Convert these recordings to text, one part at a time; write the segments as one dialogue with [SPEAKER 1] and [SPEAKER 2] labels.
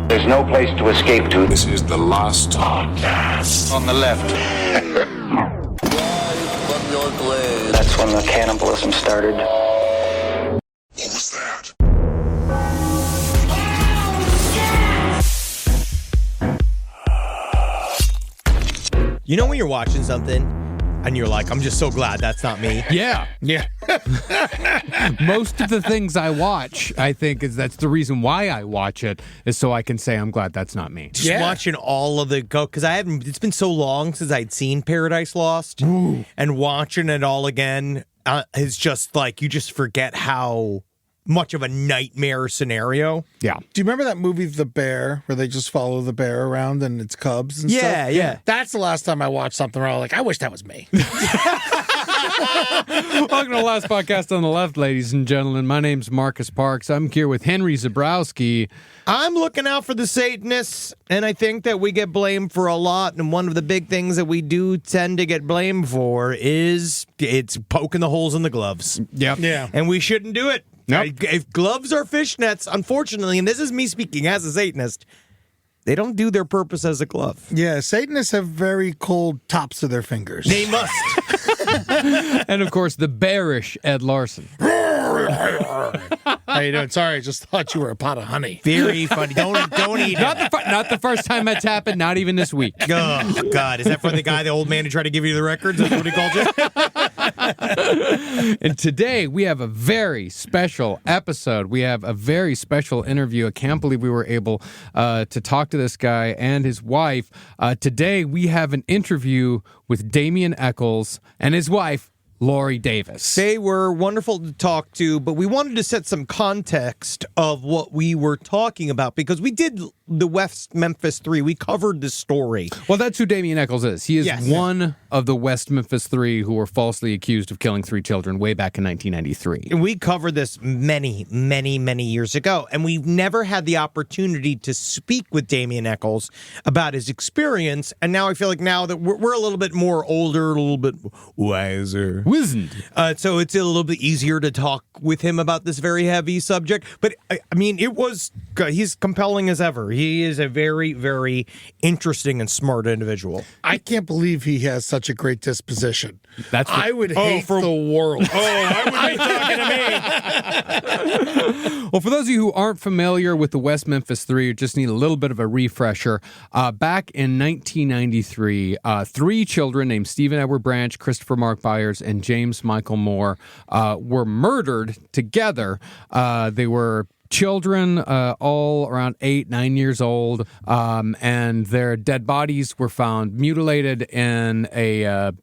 [SPEAKER 1] There's no place to escape to.
[SPEAKER 2] This is the last podcast.
[SPEAKER 1] On the left. That's when the cannibalism started.
[SPEAKER 2] What was that?
[SPEAKER 3] You know when you're watching something and you're like, I'm just so glad that's not me?
[SPEAKER 4] Yeah.
[SPEAKER 5] Yeah.
[SPEAKER 4] Most of the things I watch, I think, that's the reason why I watch it, is so I can say I'm glad that's not me.
[SPEAKER 3] Just watching all of the because it's been so long since I'd seen Paradise Lost. Ooh. And watching it all again is just like, you just forget how much of a nightmare scenario.
[SPEAKER 4] Yeah.
[SPEAKER 5] Do you remember that movie, The Bear, where they just follow the bear around and its cubs and stuff?
[SPEAKER 3] Yeah.
[SPEAKER 5] That's the last time I watched something where I was like, I wish that was me.
[SPEAKER 4] Welcome to the last podcast on the left, ladies and gentlemen. My name's Marcus Parks. I'm here with Henry Zabrowski.
[SPEAKER 3] I'm looking out for the Satanists, and I think that we get blamed for a lot, and one of the big things that we do tend to get blamed for is it's poking the holes in the gloves.
[SPEAKER 4] Yep.
[SPEAKER 5] Yeah.
[SPEAKER 3] And we shouldn't do it.
[SPEAKER 4] Nope.
[SPEAKER 3] If gloves are fishnets, unfortunately, and this is me speaking as a Satanist, they don't do their purpose as a glove.
[SPEAKER 5] Yeah, Satanists have very cold tops to their fingers.
[SPEAKER 3] They must.
[SPEAKER 4] And, of course, the bearish Ed Larson.
[SPEAKER 5] How you doing? Sorry, I just thought you were a pot of honey.
[SPEAKER 3] Very funny. Don't eat it.
[SPEAKER 4] Not the first time that's happened, not even this week.
[SPEAKER 3] Oh, God. Is that for the guy, the old man who tried to give you the records? That's what he called you?
[SPEAKER 4] And today we have a very special episode. We have a very special interview. I can't believe we were able to talk to this guy and his wife. Today we have an interview with Damien Echols and his wife, Lorri Davis.
[SPEAKER 3] They were wonderful to talk to, but we wanted to set some context of what we were talking about because we did the West Memphis 3. We covered this story.
[SPEAKER 4] Well, that's who Damien Echols is. He is
[SPEAKER 3] Yes.
[SPEAKER 4] one of the West Memphis 3 who were falsely accused of killing 3 children way back in 1993.
[SPEAKER 3] And we covered this many, many, many years ago, and we've never had the opportunity to speak with Damien Echols about his experience, and now I feel like now that we're a little bit more older, a little bit wiser.
[SPEAKER 4] Wizened.
[SPEAKER 3] So it's a little bit easier to talk with him about this very heavy subject. But, I mean, he's compelling as ever. He is a very, very interesting and smart individual.
[SPEAKER 5] I can't believe he has such a great disposition. I would hate the world.
[SPEAKER 3] I would be talking to me.
[SPEAKER 4] Well, for those of you who aren't familiar with the West Memphis 3, or just need a little bit of a refresher, back in 1993, 3 children named Stephen Edward Branch, Christopher Mark Byers, and James Michael Moore were murdered together. They were children, all around 8, 9 years old, and their dead bodies were found mutilated in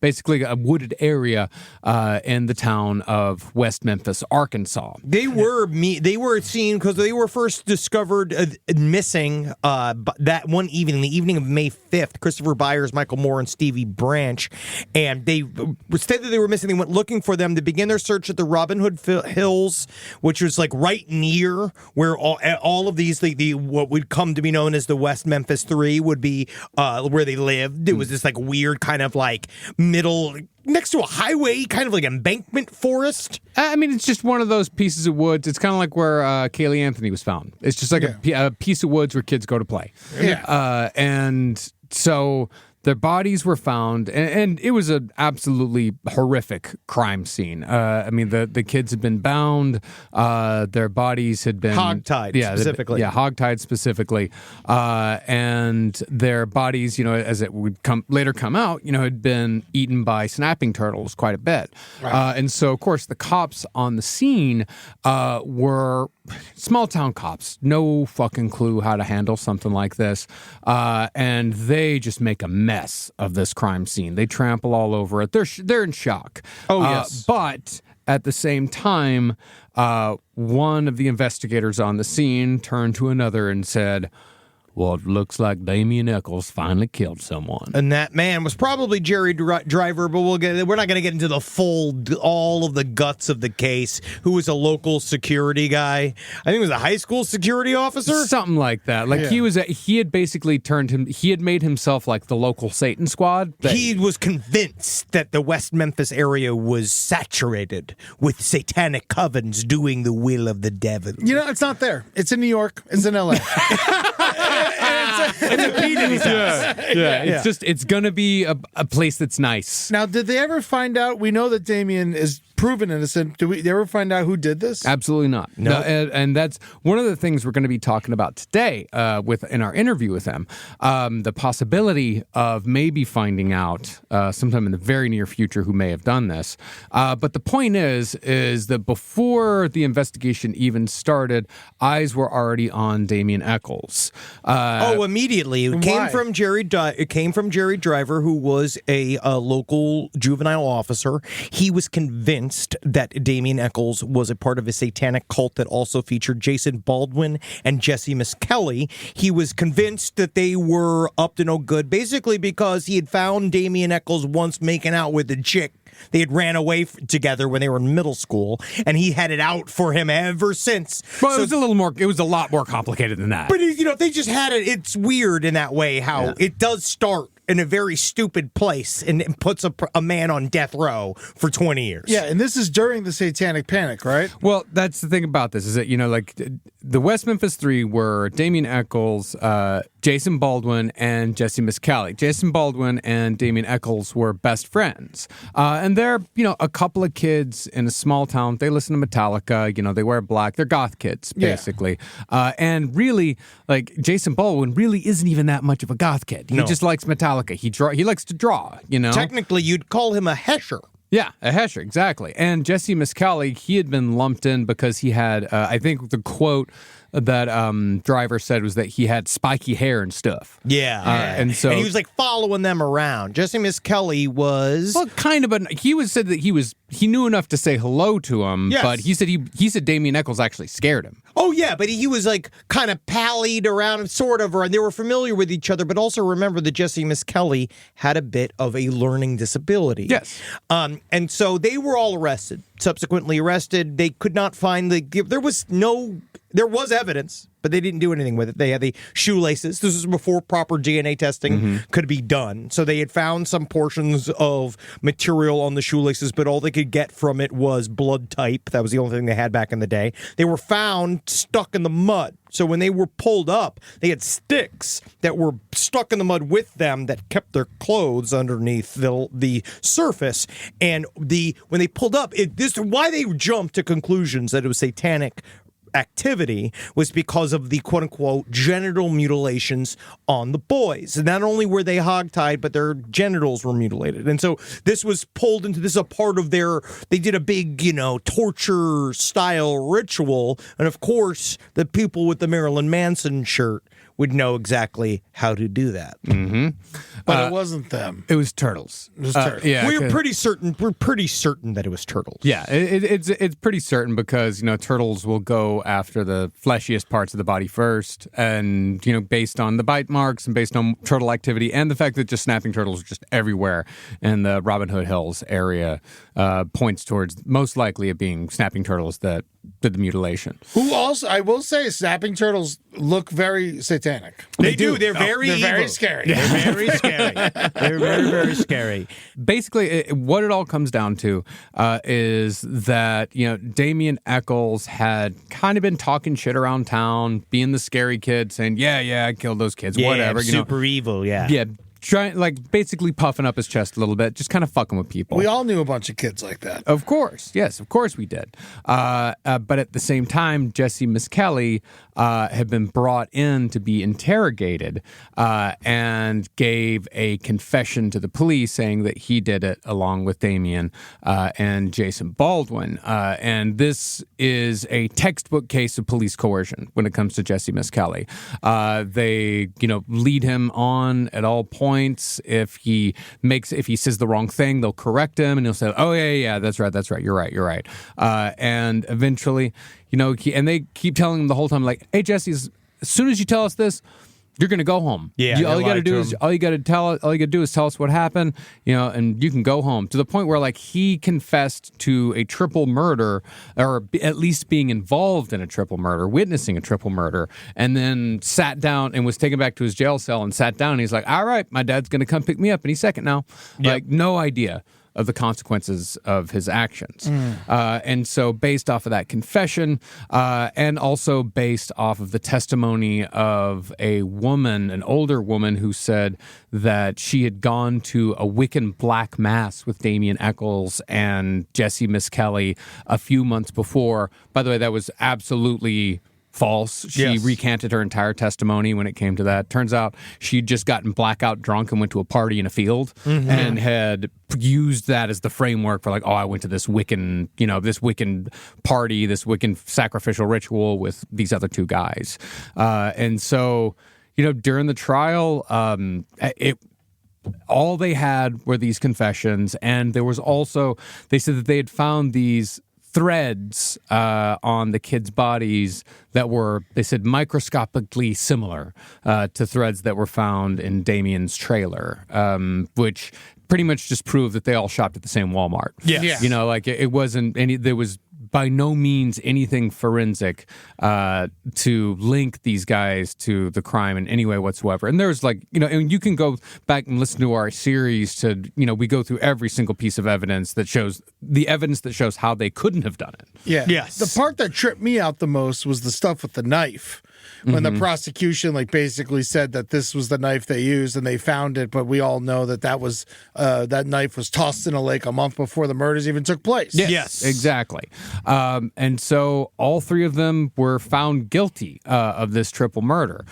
[SPEAKER 4] basically a wooded area in the town of West Memphis, Arkansas.
[SPEAKER 3] They were seen because they were first discovered missing that one evening, the evening of May 5th. Christopher Byers, Michael Moore, and Stevie Branch, and they stated they were missing. They went looking for them. They began their search at the Robin Hood Hills, which was like right near where all of these, what would come to be known as the West Memphis 3 would be where they lived. It was this like weird kind of like middle, next to a highway, kind of like embankment forest.
[SPEAKER 4] I mean, it's just one of those pieces of woods. It's kind of like where Kaylee Anthony was found. It's just like a piece of woods where kids go to play.
[SPEAKER 5] Yeah.
[SPEAKER 4] And so their bodies were found, and it was an absolutely horrific crime scene. I mean, the kids had been bound. Their bodies had been
[SPEAKER 3] hogtied, specifically.
[SPEAKER 4] Hogtied specifically. And their bodies, as it would later come out, had been eaten by snapping turtles quite a bit. Right. And so, of course, the cops on the scene were small town cops. No fucking clue how to handle something like this. And they just make a mess of this crime scene. They trample all over it. They're in shock.
[SPEAKER 3] Oh, yes.
[SPEAKER 4] But at the same time, one of the investigators on the scene turned to another and said, "Well, it looks like Damien Echols finally killed someone."
[SPEAKER 3] And that man was probably Jerry Driver, but we're not going to get into all of the guts of the case. Who was a local security guy? I think it was a high school security officer,
[SPEAKER 4] something like that. Like he had basically he had made himself like the local Satan squad.
[SPEAKER 3] He was convinced that the West Memphis area was saturated with satanic covens doing the will of the devil.
[SPEAKER 5] It's not there. It's in New York. It's in L.A.
[SPEAKER 3] It's a P. Diddy's house.
[SPEAKER 4] Yeah. It's going to be a place that's nice.
[SPEAKER 5] Now, did they ever find out? We know that Damien is proven innocent. Did we ever find out who did this?
[SPEAKER 4] Absolutely not. No. And that's one of the things we're going to be talking about today in our interview with him. The possibility of maybe finding out sometime in the very near future who may have done this. But the point is that before the investigation even started, eyes were already on Damien Echols.
[SPEAKER 3] Immediately. It came from Jerry Driver, who was a local juvenile officer. He was convinced that Damien Echols was a part of a satanic cult that also featured Jason Baldwin and Jesse Miskelly. He was convinced that they were up to no good, basically because he had found Damien Echols once making out with a chick. They had ran away together when they were in middle school, and he had it out for him ever since.
[SPEAKER 4] Well, it was a lot more complicated than that.
[SPEAKER 3] But they just had it. It's weird in that way how it does start in a very stupid place and puts a man on death row for 20 years.
[SPEAKER 5] Yeah, and this is during the Satanic Panic, right?
[SPEAKER 4] Well, that's the thing about this is that, the West Memphis Three were Damien Echols, Jason Baldwin, and Jesse Miskelly. Jason Baldwin and Damien Echols were best friends. And they're, a couple of kids in a small town. They listen to Metallica, they wear black. They're goth kids, basically. Yeah. And really, Jason Baldwin really isn't even that much of a goth kid. He just likes Metallica. He likes to draw,
[SPEAKER 3] Technically, you'd call him a Hesher.
[SPEAKER 4] Yeah, a Hesher, exactly. And Jesse Miskelly, he had been lumped in because he had, I think the quote that Driver said was that he had spiky hair and stuff.
[SPEAKER 3] Yeah.
[SPEAKER 4] And
[SPEAKER 3] he was following them around. Jesse Miskelly was...
[SPEAKER 4] Well, kind of, but he said that he knew enough to say hello to him, but he said Damien Echols actually scared him.
[SPEAKER 3] Oh, yeah, but he was kind of pallied around, sort of, and they were familiar with each other, but also remember that Jesse Miskelly had a bit of a learning disability.
[SPEAKER 4] Yes.
[SPEAKER 3] And so they were all subsequently arrested. They could not find there was evidence, but they didn't do anything with it. They had the shoelaces. This was before proper DNA testing could be done. So they had found some portions of material on the shoelaces, but all they could get from it was blood type. That was the only thing they had back in the day. They were found stuck in the mud. So when they were pulled up, they had sticks that were stuck in the mud with them that kept their clothes underneath the surface. And when they pulled up, why they jumped to conclusions that it was satanic activity was because of the quote-unquote genital mutilations on the boys. And not only were they hogtied, but their genitals were mutilated. And so this was pulled into this, a part of they did a big, torture style ritual. And of course, the people with the Marilyn Manson shirt would know exactly how to do that.
[SPEAKER 4] Mm-hmm.
[SPEAKER 5] But it wasn't them.
[SPEAKER 4] It was turtles.
[SPEAKER 5] It was turtles.
[SPEAKER 4] Yeah,
[SPEAKER 3] We're pretty certain that it was turtles.
[SPEAKER 4] Yeah, it's pretty certain because turtles will go after the fleshiest parts of the body first, and based on the bite marks and based on turtle activity and the fact that just snapping turtles are just everywhere in the Robin Hood Hills area points towards most likely it being snapping turtles that did the mutilation.
[SPEAKER 5] Who also, I will say, snapping turtles look very satanic.
[SPEAKER 3] They do. They're very evil.
[SPEAKER 5] Very scary.
[SPEAKER 3] They're very scary. They're very, very scary.
[SPEAKER 4] Basically, what it all comes down to is that, Damien Echols had kind of been talking shit around town, being the scary kid, saying, yeah, I killed those kids, whatever.
[SPEAKER 3] Super evil, yeah.
[SPEAKER 4] Yeah. Trying, basically puffing up his chest a little bit, just kind of fucking with people.
[SPEAKER 5] We all knew a bunch of kids like that.
[SPEAKER 4] Of course. Yes, of course we did. But at the same time, Jesse Miskelly had been brought in to be interrogated and gave a confession to the police saying that he did it along with Damien and Jason Baldwin. And this is a textbook case of police coercion when it comes to Jesse Miskelly. They, lead him on at all points. If he says the wrong thing, they'll correct him and he'll say, oh yeah, that's right, you're right. And eventually, and they keep telling him the whole time, hey, Jesse, as soon as you tell us this, you're going to go home.
[SPEAKER 3] Yeah,
[SPEAKER 4] all you got to do is tell us what happened, and you can go home. To the point where he confessed to a triple murder, or at least being involved in a triple murder, witnessing a triple murder, and then sat down and was taken back to his jail cell and sat down. And he's like, all right, my dad's going to come pick me up any second now. Yep. No idea. of the consequences of his actions. And so based off of that confession, and also based off of the testimony of a woman, an older woman, who said that she had gone to a Wiccan black mass with Damien Echols and Jesse Miss Kelly a few months before. By the way, that was absolutely false. She recanted her entire testimony when it came to that. Turns out she'd just gotten blackout drunk and went to a party in a field and had used that as the framework for like, oh, I went to this Wiccan, this Wiccan party, this Wiccan sacrificial ritual with these other two guys. And so, during the trial, all they had were these confessions. And there was also, they said that they had found these threads on the kids' bodies that were, they said, microscopically similar to threads that were found in Damien's trailer, which pretty much just proved that they all shopped at the same Walmart.
[SPEAKER 3] Yes.
[SPEAKER 4] It wasn't any, there was by no means anything forensic to link these guys to the crime in any way whatsoever. And there's and you can go back and listen to our series to, we go through every single piece of evidence that shows how they couldn't have done it.
[SPEAKER 5] Yeah.
[SPEAKER 3] Yes.
[SPEAKER 5] The part that tripped me out the most was the stuff with the knife. When the prosecution basically said that this was the knife they used and they found it, but we all know that was that knife was tossed in a lake a month before the murders even took place.
[SPEAKER 3] Yes.
[SPEAKER 4] Exactly. And so all three of them were found guilty of this triple murder.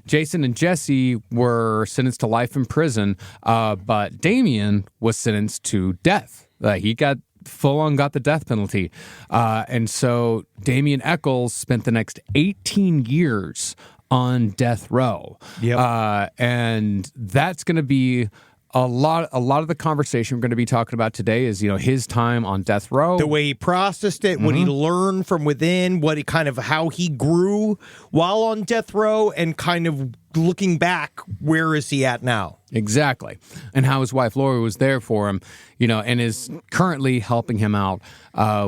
[SPEAKER 4] Jason and Jesse were sentenced to life in prison, but Damien was sentenced to death. He got the death penalty. And so Damien Echols spent the next 18 years on death row. And that's going to be a lot of the conversation we're going to be talking about today is, his time on death row.
[SPEAKER 3] The way he processed it, what he learned from within, how he grew while on death row, and kind of looking back, where is he at now?
[SPEAKER 4] Exactly. And how his wife Lorri was there for him, and is currently helping him out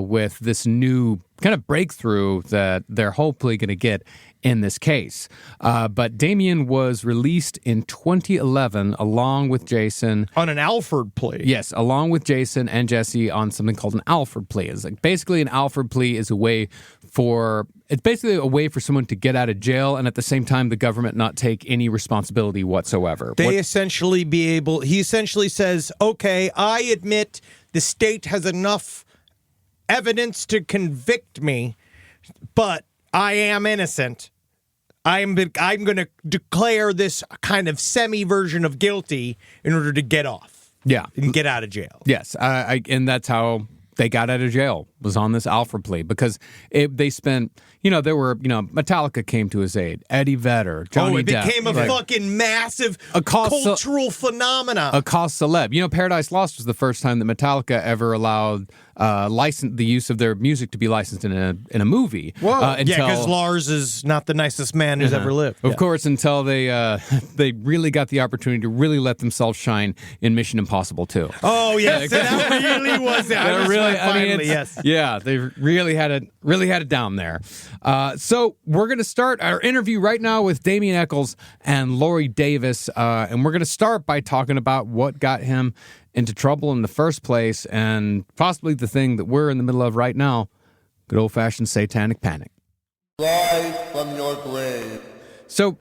[SPEAKER 4] with this new kind of breakthrough that they're hopefully going to get in this case. But Damien was released in 2011 along with Jason.
[SPEAKER 3] On an Alford plea.
[SPEAKER 4] Yes, along with Jason and Jesse on something called an Alford plea. It's basically an Alford plea is a way for someone to get out of jail and at the same time the government not take any responsibility whatsoever.
[SPEAKER 3] He essentially says, okay, I admit the state has enough evidence to convict me, but I am innocent. I'm going to declare this kind of semi-version of guilty in order to get off.
[SPEAKER 4] Yeah.
[SPEAKER 3] And get out of jail.
[SPEAKER 4] Yes. And that's how they got out of jail, was on this Alfred plea, because they spent, Metallica came to his aid, Eddie Vedder, Johnny Depp.
[SPEAKER 3] It became a fucking massive cultural phenomena.
[SPEAKER 4] A cause celeb. Paradise Lost was the first time that Metallica ever allowed the use of their music to be licensed in a movie.
[SPEAKER 3] Whoa. Because Lars is not the nicest man who's ever lived.
[SPEAKER 4] Of course, until they really got the opportunity to really let themselves shine in Mission Impossible 2.
[SPEAKER 3] Oh, yes. That really was that. Yes.
[SPEAKER 4] Yeah, they really had it down there. So we're going to start our interview right now with Damien Echols and Lorri Davis, and we're going to start by talking about what got him into trouble in the first place, and possibly the thing that we're in the middle of right now, good old-fashioned satanic panic.
[SPEAKER 6] Live from your grave.
[SPEAKER 4] So,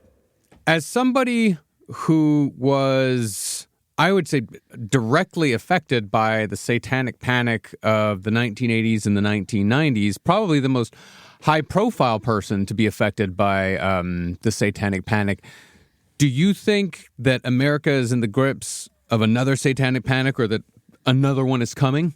[SPEAKER 4] as somebody who was, I would say, directly affected by the satanic panic of the 1980s and the 1990s, probably the most high-profile person to be affected by the satanic panic, do you think that America is in the grips of another satanic panic, or that another one is coming?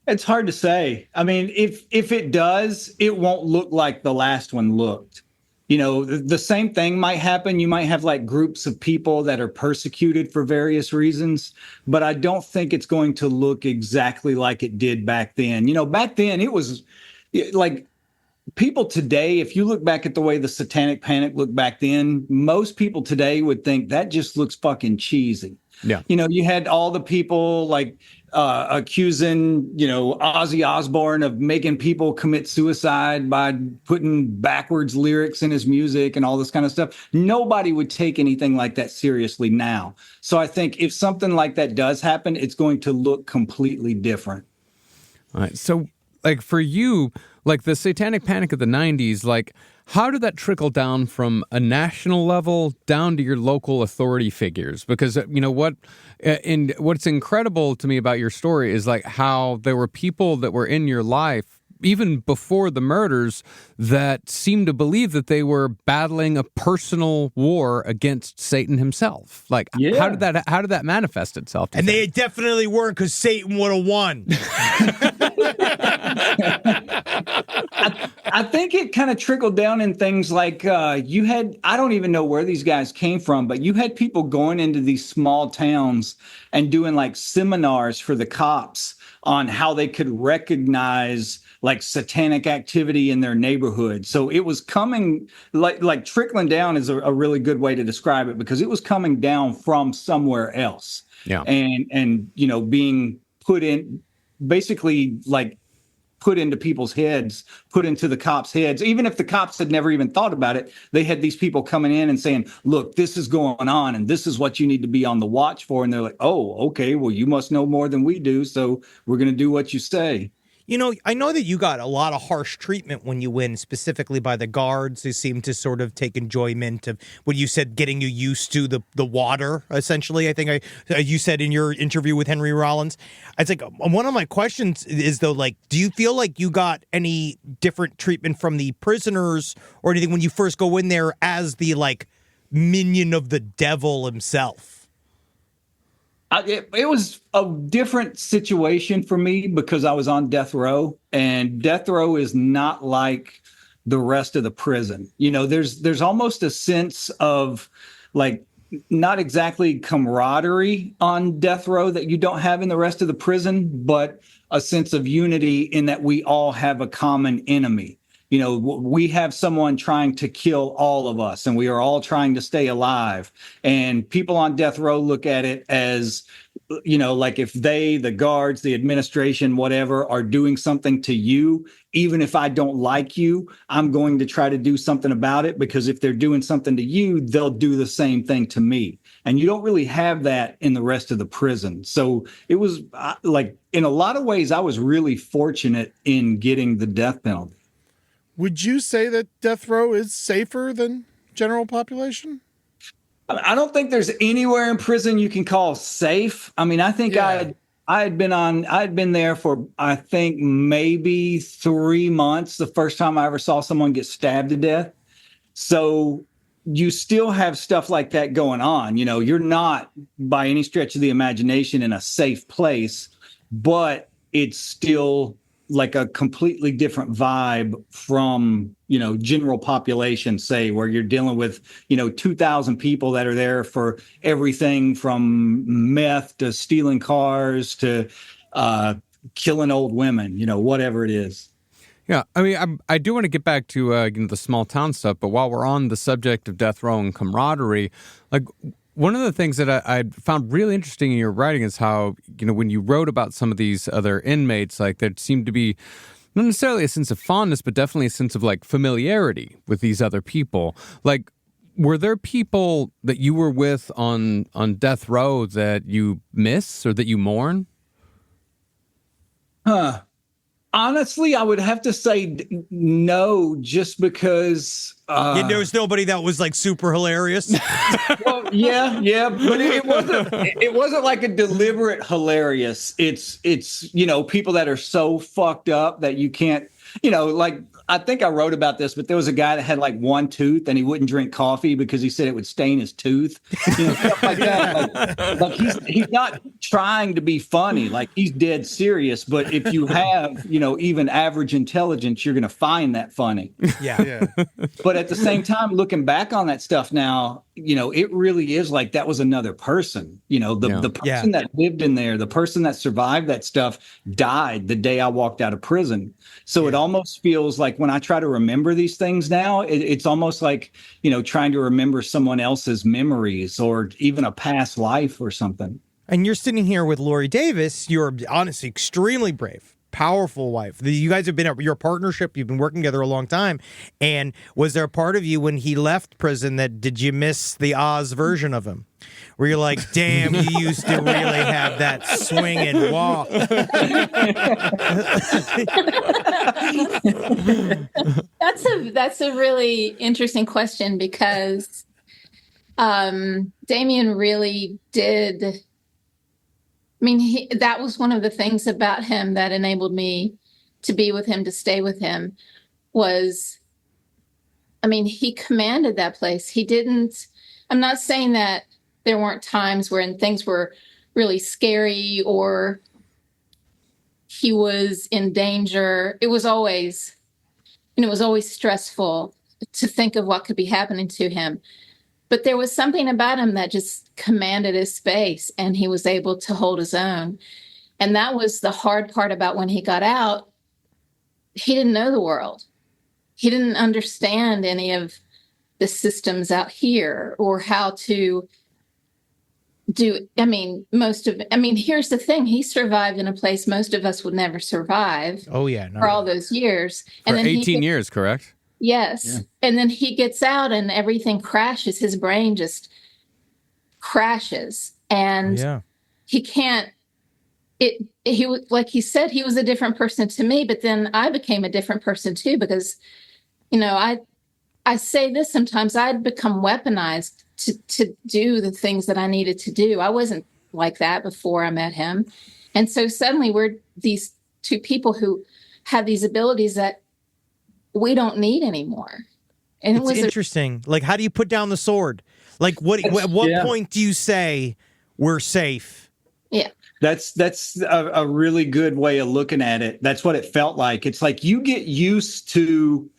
[SPEAKER 7] It's hard to say. I mean, if it does, it won't look like the last one looked. The same thing might happen. You might have groups of people that are persecuted for various reasons, but I don't think it's going to look exactly like it did back then. Back then it was people today, if you look back at the way the satanic panic looked back then, most people today would think that just looks fucking cheesy.
[SPEAKER 4] Yeah.
[SPEAKER 7] You had all the people accusing, Ozzy Osbourne of making people commit suicide by putting backwards lyrics in his music and all this kind of stuff. Nobody would take anything like that seriously now. So I think if something like that does happen, it's going to look completely different.
[SPEAKER 4] All right. So, like, for you, like the Satanic Panic of the 90s, like, how did that trickle down from a national level down to your local authority figures? Because, what's incredible to me about your story is like how there were people that were in your life, even before the murders, that seemed to believe that they were battling a personal war against Satan himself. Like, how did that manifest itself?
[SPEAKER 3] And they definitely weren't, because Satan would have won.
[SPEAKER 7] I think it kind of trickled down in things like I don't even know where these guys came from, but you had people going into these small towns and doing like seminars for the cops on how they could recognize like satanic activity in their neighborhood. So it was coming like trickling down is a really good way to describe it, because it was coming down from somewhere else.
[SPEAKER 4] Yeah.
[SPEAKER 7] And being put in, basically like put into people's heads, put into the cops' heads. Even if the cops had never even thought about it, they had these people coming in and saying, look, this is going on and this is what you need to be on the watch for. And they're like, oh, okay, well, you must know more than we do, so we're going to do what you say.
[SPEAKER 3] I know that you got a lot of harsh treatment when you win, specifically by the guards, who seem to sort of take enjoyment of what you said, getting you used to the water, essentially. I think you said in your interview with Henry Rollins. It's like, one of my questions is, though, like, do you feel like you got any different treatment from the prisoners or anything when you first go in there as the, like, minion of the devil himself?
[SPEAKER 7] It was a different situation for me because I was on death row, and death row is not like the rest of the prison. There's almost a sense of like not exactly camaraderie on death row that you don't have in the rest of the prison, but a sense of unity in that we all have a common enemy. We have someone trying to kill all of us, and we are all trying to stay alive. And people on death row look at it as, like if they, the guards, the administration, whatever, are doing something to you, even if I don't like you, I'm going to try to do something about it, because if they're doing something to you, they'll do the same thing to me. And you don't really have that in the rest of the prison. So it was like, in a lot of ways, I was really fortunate in getting the death penalty.
[SPEAKER 5] Would you say that death row is safer than general population?
[SPEAKER 7] I don't think there's anywhere in prison you can call safe. I mean, I think I had been there for, I think, maybe 3 months the first time I ever saw someone get stabbed to death. So you still have stuff like that going on. You're not by any stretch of the imagination in a safe place, but it's still like a completely different vibe from, general population, say, where you're dealing with, 2,000 people that are there for everything from meth to stealing cars to killing old women, whatever it is.
[SPEAKER 4] Yeah, I mean, I do want to get back to the small town stuff, but while we're on the subject of death row and camaraderie, like, one of the things that I found really interesting in your writing is how, when you wrote about some of these other inmates, like there seemed to be not necessarily a sense of fondness, but definitely a sense of like familiarity with these other people. Like, were there people that you were with on death row that you miss or that you mourn?
[SPEAKER 7] Honestly, I would have to say no, just because
[SPEAKER 3] there was nobody that was like super hilarious.
[SPEAKER 7] Well, yeah, but it wasn't like a deliberate hilarious. It's people that are so fucked up that you can't, like, I think I wrote about this, but there was a guy that had like one tooth and he wouldn't drink coffee because he said it would stain his tooth. Stuff like that. Like he's not trying to be funny. Like, he's dead serious. But if you have, even average intelligence, you're going to find that funny.
[SPEAKER 3] Yeah.
[SPEAKER 7] But at the same time, looking back on that stuff now, it really is like that was another person. The person that lived in there, the person that survived that stuff died the day I walked out of prison. So it almost feels like when I try to remember these things now, it's almost like, trying to remember someone else's memories or even a past life or something.
[SPEAKER 3] And you're sitting here with Lorri Davis. You're honestly extremely brave, powerful wife. You guys have been your partnership. You've been working together a long time. And was there a part of you when he left prison that did you miss the Oz version of him, where you're like, "Damn, you used to really have that swing and walk"?
[SPEAKER 8] That's a really interesting question because Damien really did. I mean, that was one of the things about him that enabled me to be with him, to stay with him, was, I mean, he commanded that place. He didn't, I'm not saying that there weren't times when things were really scary or he was in danger. It was always, it was always stressful to think of what could be happening to him. But there was something about him that just commanded his space, and he was able to hold his own. And that was the hard part about when he got out. He didn't know the world. He didn't understand any of the systems out here or how to do. I mean, here's the thing. He survived in a place most of us would never survive.
[SPEAKER 3] Oh, yeah.
[SPEAKER 8] For all those years.
[SPEAKER 4] For 18 years, correct?
[SPEAKER 8] Yes. Yeah. And then he gets out and everything crashes. His brain just crashes. And he can't, he was, like he said, he was a different person to me, but then I became a different person too, because, I say this sometimes, I'd become weaponized to do the things that I needed to do. I wasn't like that before I met him. And so suddenly we're these two people who have these abilities that we don't need anymore. And
[SPEAKER 3] it's interesting. Like, how do you put down the sword? Like, at what point do you say we're safe?
[SPEAKER 8] Yeah.
[SPEAKER 7] That's a really good way of looking at it. That's what it felt like. It's like you get used to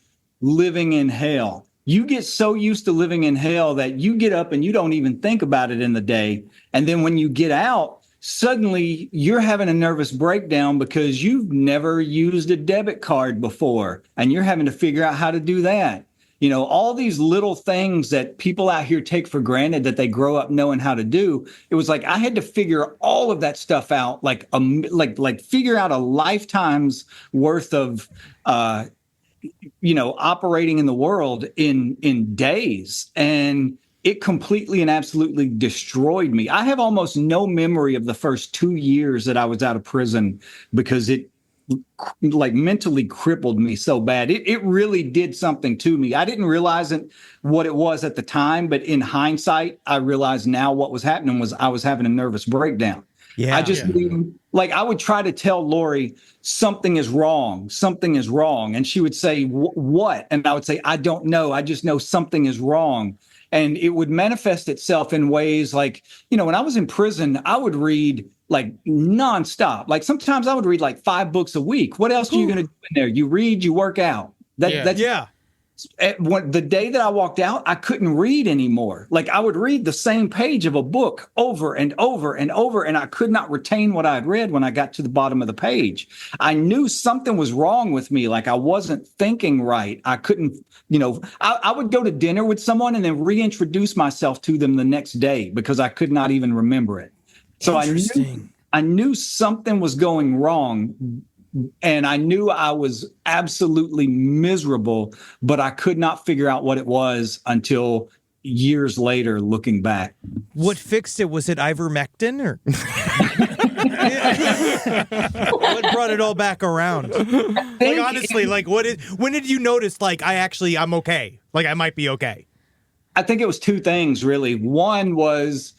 [SPEAKER 7] living in hell. You get so used to living in hell that you get up and you don't even think about it in the day. And then when you get out, suddenly you're having a nervous breakdown because you've never used a debit card before and you're having to figure out how to do that. All these little things that people out here take for granted that they grow up knowing how to do. It was like I had to figure all of that stuff out, like figure out a lifetime's worth of operating in the world in days. And it completely and absolutely destroyed me. I have almost no memory of the first 2 years that I was out of prison because it mentally crippled me so bad. It really did something to me. I didn't realize what it was at the time, but in hindsight, I realize now what was happening was I was having a nervous breakdown. Yeah. I would try to tell Lorri something is wrong. And she would say, what? And I would say, I don't know. I just know something is wrong. And it would manifest itself in ways like, when I was in prison, I would read like nonstop. Like sometimes I would read like 5 books a week. What else are you going to do in there? You read, you work out. The day that I walked out, I couldn't read anymore. Like I would read the same page of a book over and over and over, and I could not retain what I had read when I got to the bottom of the page. I knew something was wrong with me. Like I wasn't thinking right. I couldn't, I would go to dinner with someone and then reintroduce myself to them the next day because I could not even remember it. So I knew something was going wrong. And I knew I was absolutely miserable, but I could not figure out what it was until years later, looking back.
[SPEAKER 3] What fixed it? Was it ivermectin or what brought it all back around? Like honestly, when did you notice like I'm okay? Like I might be okay?
[SPEAKER 7] I think it was 2 things, really. One was,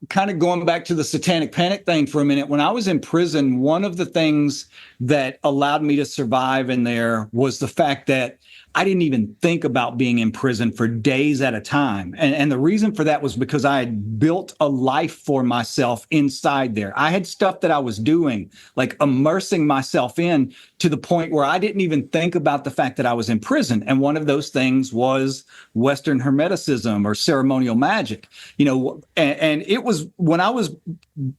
[SPEAKER 7] kind of going back to the satanic panic thing for a minute. When I was in prison, one of the things that allowed me to survive in there was the fact that I didn't even think about being in prison for days at a time. And the reason for that was because I had built a life for myself inside there. I had stuff that I was doing, like immersing myself in to the point where I didn't even think about the fact that I was in prison. And one of those things was Western Hermeticism or ceremonial magic, and it was when I was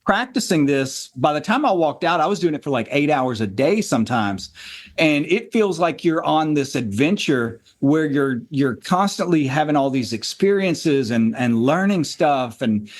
[SPEAKER 7] practicing this, by the time I walked out, I was doing it for like 8 hours a day sometimes. And it feels like you're on this adventure where you're constantly having all these experiences and learning stuff. And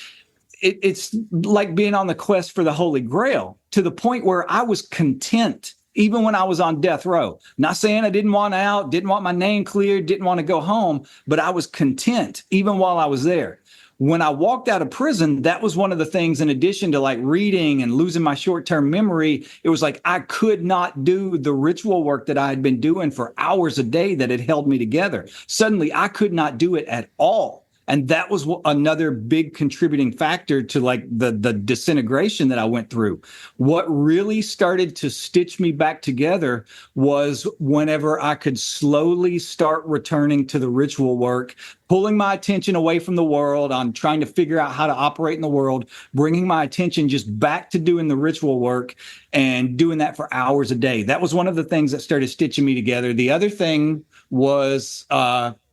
[SPEAKER 7] it's like being on the quest for the Holy Grail, to the point where I was content even when I was on death row. Not saying I didn't want out, didn't want my name cleared, didn't want to go home, but I was content even while I was there. When I walked out of prison, that was one of the things, in addition to like reading and losing my short-term memory, it was like I could not do the ritual work that I had been doing for hours a day that had held me together. Suddenly, I could not do it at all. And that was another big contributing factor to like the disintegration that I went through. What really started to stitch me back together was whenever I could slowly start returning to the ritual work, pulling my attention away from the world on trying to figure out how to operate in the world, bringing my attention just back to doing the ritual work and doing that for hours a day. That was one of the things that started stitching me together. The other thing was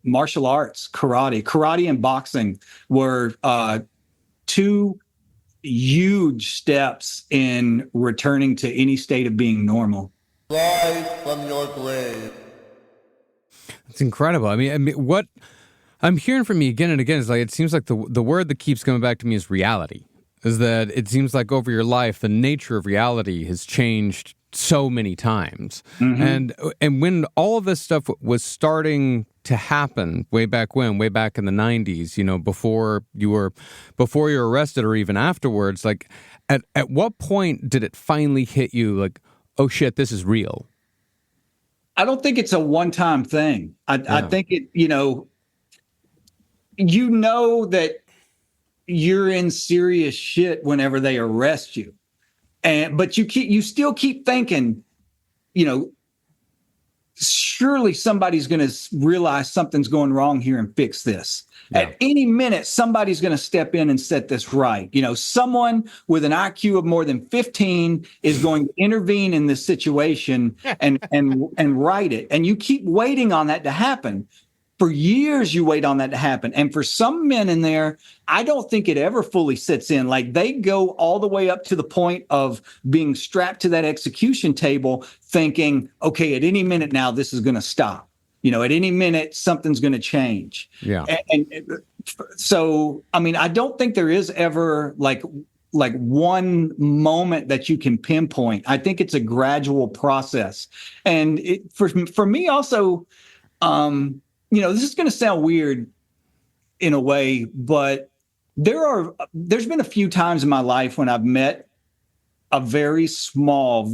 [SPEAKER 7] martial arts, karate and boxing were two huge steps in returning to any state of being normal.
[SPEAKER 6] Rise from your grave.
[SPEAKER 4] It's incredible. I mean, what I'm hearing from you again and again is like, it seems like the word that keeps coming back to me is reality. Is that it seems like over your life, the nature of reality has changed so many times. And when all of this stuff was starting to happen way back in the 90s, you know, before you were arrested or even afterwards, like at what point did it finally hit you like, oh shit, this is real?
[SPEAKER 7] I don't think it's a one-time thing. I think it, you know that you're in serious shit whenever they arrest you. But you still keep thinking, you know, surely somebody's going to realize something's going wrong here and fix this. Yeah. At any minute, somebody's going to step in and set this right. You know, someone with an IQ of more than 15 is going to intervene in this situation and right it. And you keep waiting on that to happen. For years, you wait on that to happen. And for some men in there, I don't think it ever fully sits in. Like they go all the way up to the point of being strapped to that execution table thinking, okay, at any minute now, this is going to stop. You know, at any minute, something's going to change. Yeah. And so, I mean, I don't think there is ever like one moment that you can pinpoint. I think it's a gradual process. And for me also, you know, this is going to sound weird in a way, but there's been a few times in my life when I've met a very small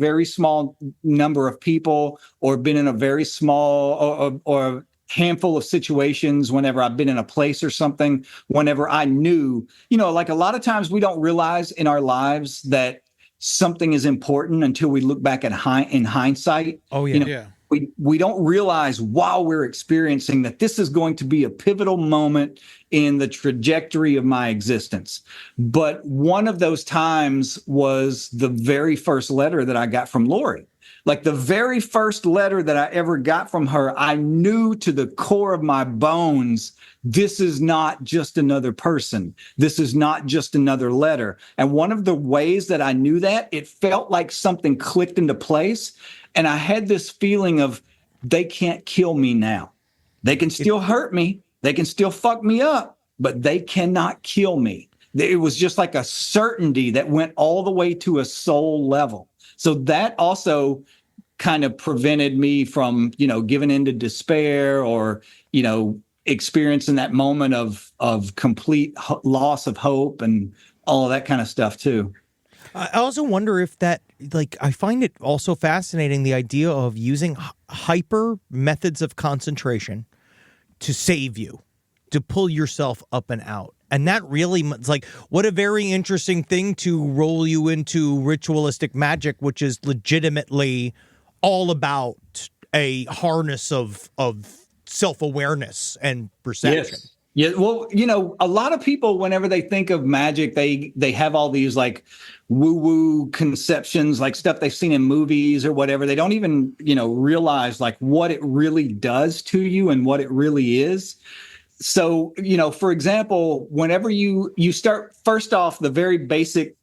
[SPEAKER 7] number of people, or been in a very small or handful of situations whenever I've been in a place or something, whenever I knew, you know, like a lot of times we don't realize in our lives that something is important until we look back in hindsight. Oh, yeah. You know, yeah. We don't realize while we're experiencing that this is going to be a pivotal moment in the trajectory of my existence. But one of those times was the very first letter that I got from Lorri. Like the very first letter that I ever got from her, I knew to the core of my bones, this is not just another person. This is not just another letter. And one of the ways that I knew that, it felt like something clicked into place. And I had this feeling of they can't kill me now. They can still hurt me. They can still fuck me up, but they cannot kill me. It was just like a certainty that went all the way to a soul level. So that also kind of prevented me from, you know, giving into despair or, you know, experiencing that moment of complete loss of hope and all of that kind of stuff too.
[SPEAKER 3] I also wonder if that, like, I find it also fascinating, the idea of using hyper methods of concentration to save you, to pull yourself up and out. And that really, it's like, what a very interesting thing to roll you into ritualistic magic, which is legitimately all about a harness of self-awareness and perception.
[SPEAKER 7] Yes. Yeah, well, you know, a lot of people, whenever they think of magic, they have all these like woo-woo conceptions, like stuff they've seen in movies or whatever. They don't even, you know, realize like what it really does to you and what it really is. So, you know, for example, whenever you start, first off, the very basic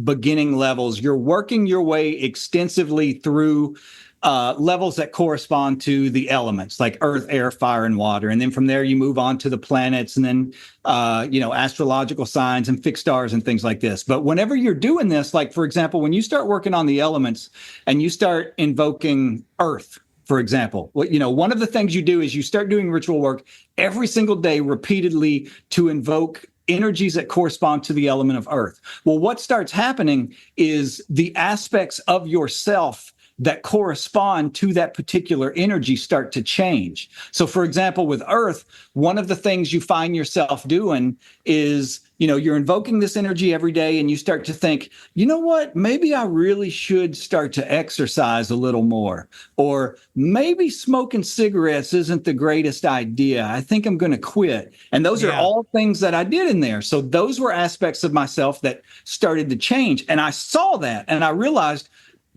[SPEAKER 7] beginning levels, you're working your way extensively through levels that correspond to the elements like earth, air, fire, and water. And then from there, you move on to the planets and then, astrological signs and fixed stars and things like this. But whenever you're doing this, like, for example, when you start working on the elements and you start invoking earth, for example, one of the things you do is you start doing ritual work every single day repeatedly to invoke energies that correspond to the element of earth. Well, what starts happening is the aspects of yourself that correspond to that particular energy start to change. So, for example, with earth, one of the things you find yourself doing is, you're invoking this energy every day and you start to think, you know what, maybe I really should start to exercise a little more. Or maybe smoking cigarettes isn't the greatest idea. I think I'm going to quit. And those are all things that I did in there. So those were aspects of myself that started to change. And I saw that and I realized,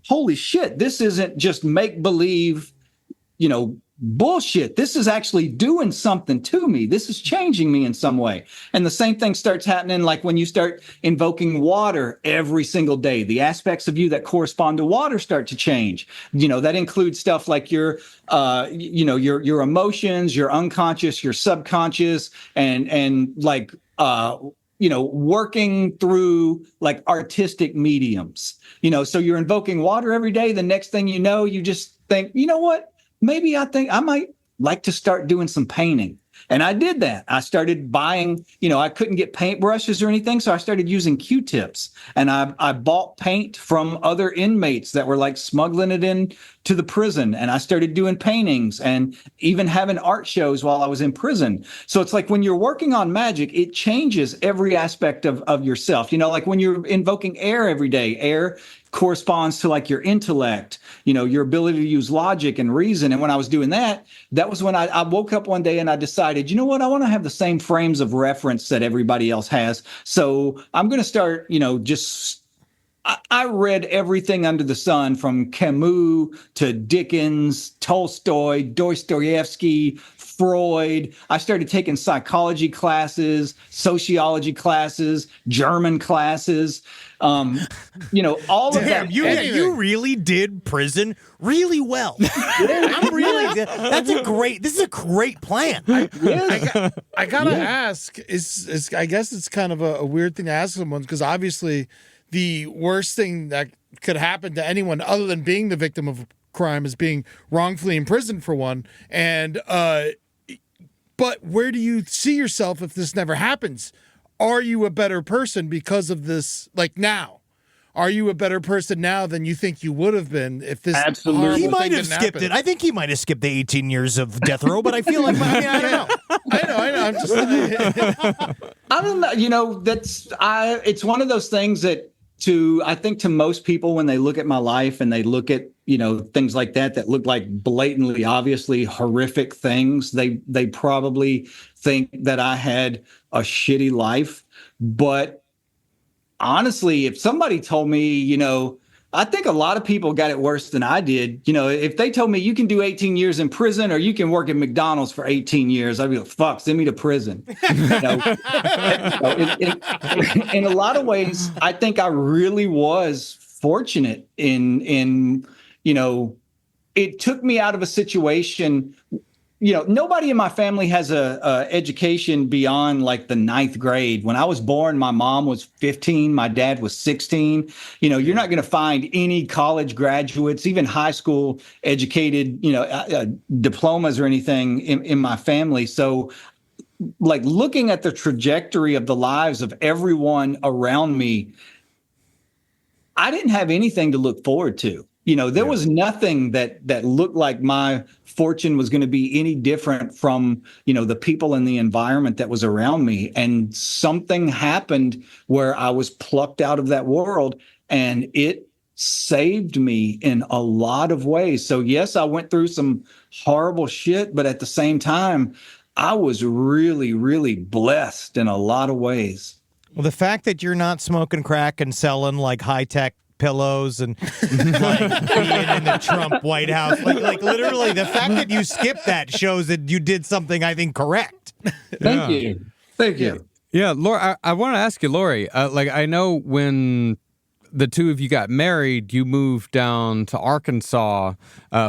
[SPEAKER 7] holy shit, this isn't just make-believe, bullshit. This is actually doing something to me. This is changing me in some way. And the same thing starts happening like when you start invoking water every single day. The aspects of you that correspond to water start to change. That includes stuff like your emotions, your unconscious, your subconscious, and like working through like artistic mediums, so you're invoking water every day. The next thing you know, you just think, you know what? Maybe I think I might like to start doing some painting. And I did that. I started buying, I couldn't get paintbrushes or anything. So I started using Q-tips and I bought paint from other inmates that were like smuggling it in to the prison. And I started doing paintings and even having art shows while I was in prison. So it's like when you're working on magic, it changes every aspect of yourself. Like when you're invoking air every day, air corresponds to like your intellect, your ability to use logic and reason. And when I was doing that, that was when I woke up one day and I decided, you know what, I want to have the same frames of reference that everybody else has. So I'm going to start, I read everything under the sun from Camus to Dickens, Tolstoy, Dostoevsky, Freud. I started taking psychology classes, sociology classes, German classes, all of that.
[SPEAKER 3] You really did prison really well. This is a great plan.
[SPEAKER 5] I gotta ask, I guess it's kind of a weird thing to ask someone, because obviously the worst thing that could happen to anyone other than being the victim of a crime is being wrongfully imprisoned for one. And but where do you see yourself if this never happens? Are you a better person because of this? Like now, are you a better person now than you think you would have been if this?
[SPEAKER 3] Absolutely, he might have skipped it. I think he might have skipped the 18 years of death row, but I feel like I don't know.
[SPEAKER 5] I know. I'm just.
[SPEAKER 7] I don't know. It's one of those things that I think to most people when they look at my life and they look at things like that look like blatantly, obviously horrific things, they probably think that I had a shitty life. But honestly, if somebody told me, I think a lot of people got it worse than I did. If they told me you can do 18 years in prison or you can work at McDonald's for 18 years, I'd be like, fuck, send me to prison. In a lot of ways, I think I really was fortunate in it took me out of a situation. Nobody in my family has a education beyond like the 9th grade. When I was born, my mom was 15, my dad was 16. You're not going to find any college graduates, even high school educated, diplomas or anything in my family. So like looking at the trajectory of the lives of everyone around me, I didn't have anything to look forward to. There was nothing that looked like my fortune was going to be any different from, the people and the environment that was around me. And something happened where I was plucked out of that world and it saved me in a lot of ways. So yes, I went through some horrible shit, but at the same time, I was really, really blessed in a lot of ways.
[SPEAKER 3] Well, the fact that you're not smoking crack and selling like high-tech pillows and like being in the Trump White House, like literally the fact that you skipped that shows that you did something, I think, correct.
[SPEAKER 7] Thank you.
[SPEAKER 4] Yeah, Lorri, I want to ask you, Lorri, I know when the two of you got married, you moved down to Arkansas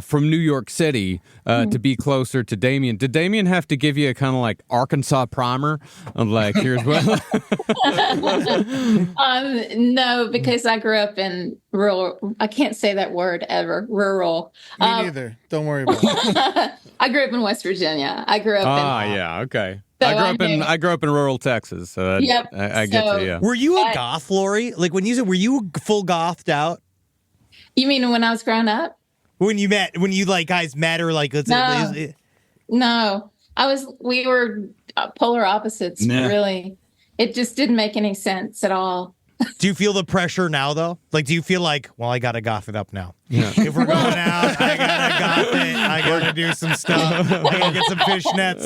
[SPEAKER 4] from New York City to be closer to Damien. Did Damien have to give you a kind of like Arkansas primer of like, here's what?
[SPEAKER 8] No, because I grew up in rural. I can't say that word ever. Rural.
[SPEAKER 5] Me neither. Don't worry about it.
[SPEAKER 8] I grew up in West Virginia. I grew up
[SPEAKER 4] Yeah, okay.
[SPEAKER 8] So
[SPEAKER 4] I grew up in rural Texas, so
[SPEAKER 8] Yep.
[SPEAKER 4] I get
[SPEAKER 8] So-
[SPEAKER 4] you. Yeah.
[SPEAKER 3] Were you a goth, Lorri? Like when you said, were you full gothed out
[SPEAKER 8] You mean when I was growing up?
[SPEAKER 3] when you guys met, or like
[SPEAKER 8] No, we were polar opposites,
[SPEAKER 7] Nah.
[SPEAKER 8] really. It just didn't make any sense at all.
[SPEAKER 3] Do you feel the pressure now, though? Like, do you feel like, well, I gotta goth it up now? Yeah. If we're going out, I gotta goth it. I gotta do some stuff. I gotta get some fishnets.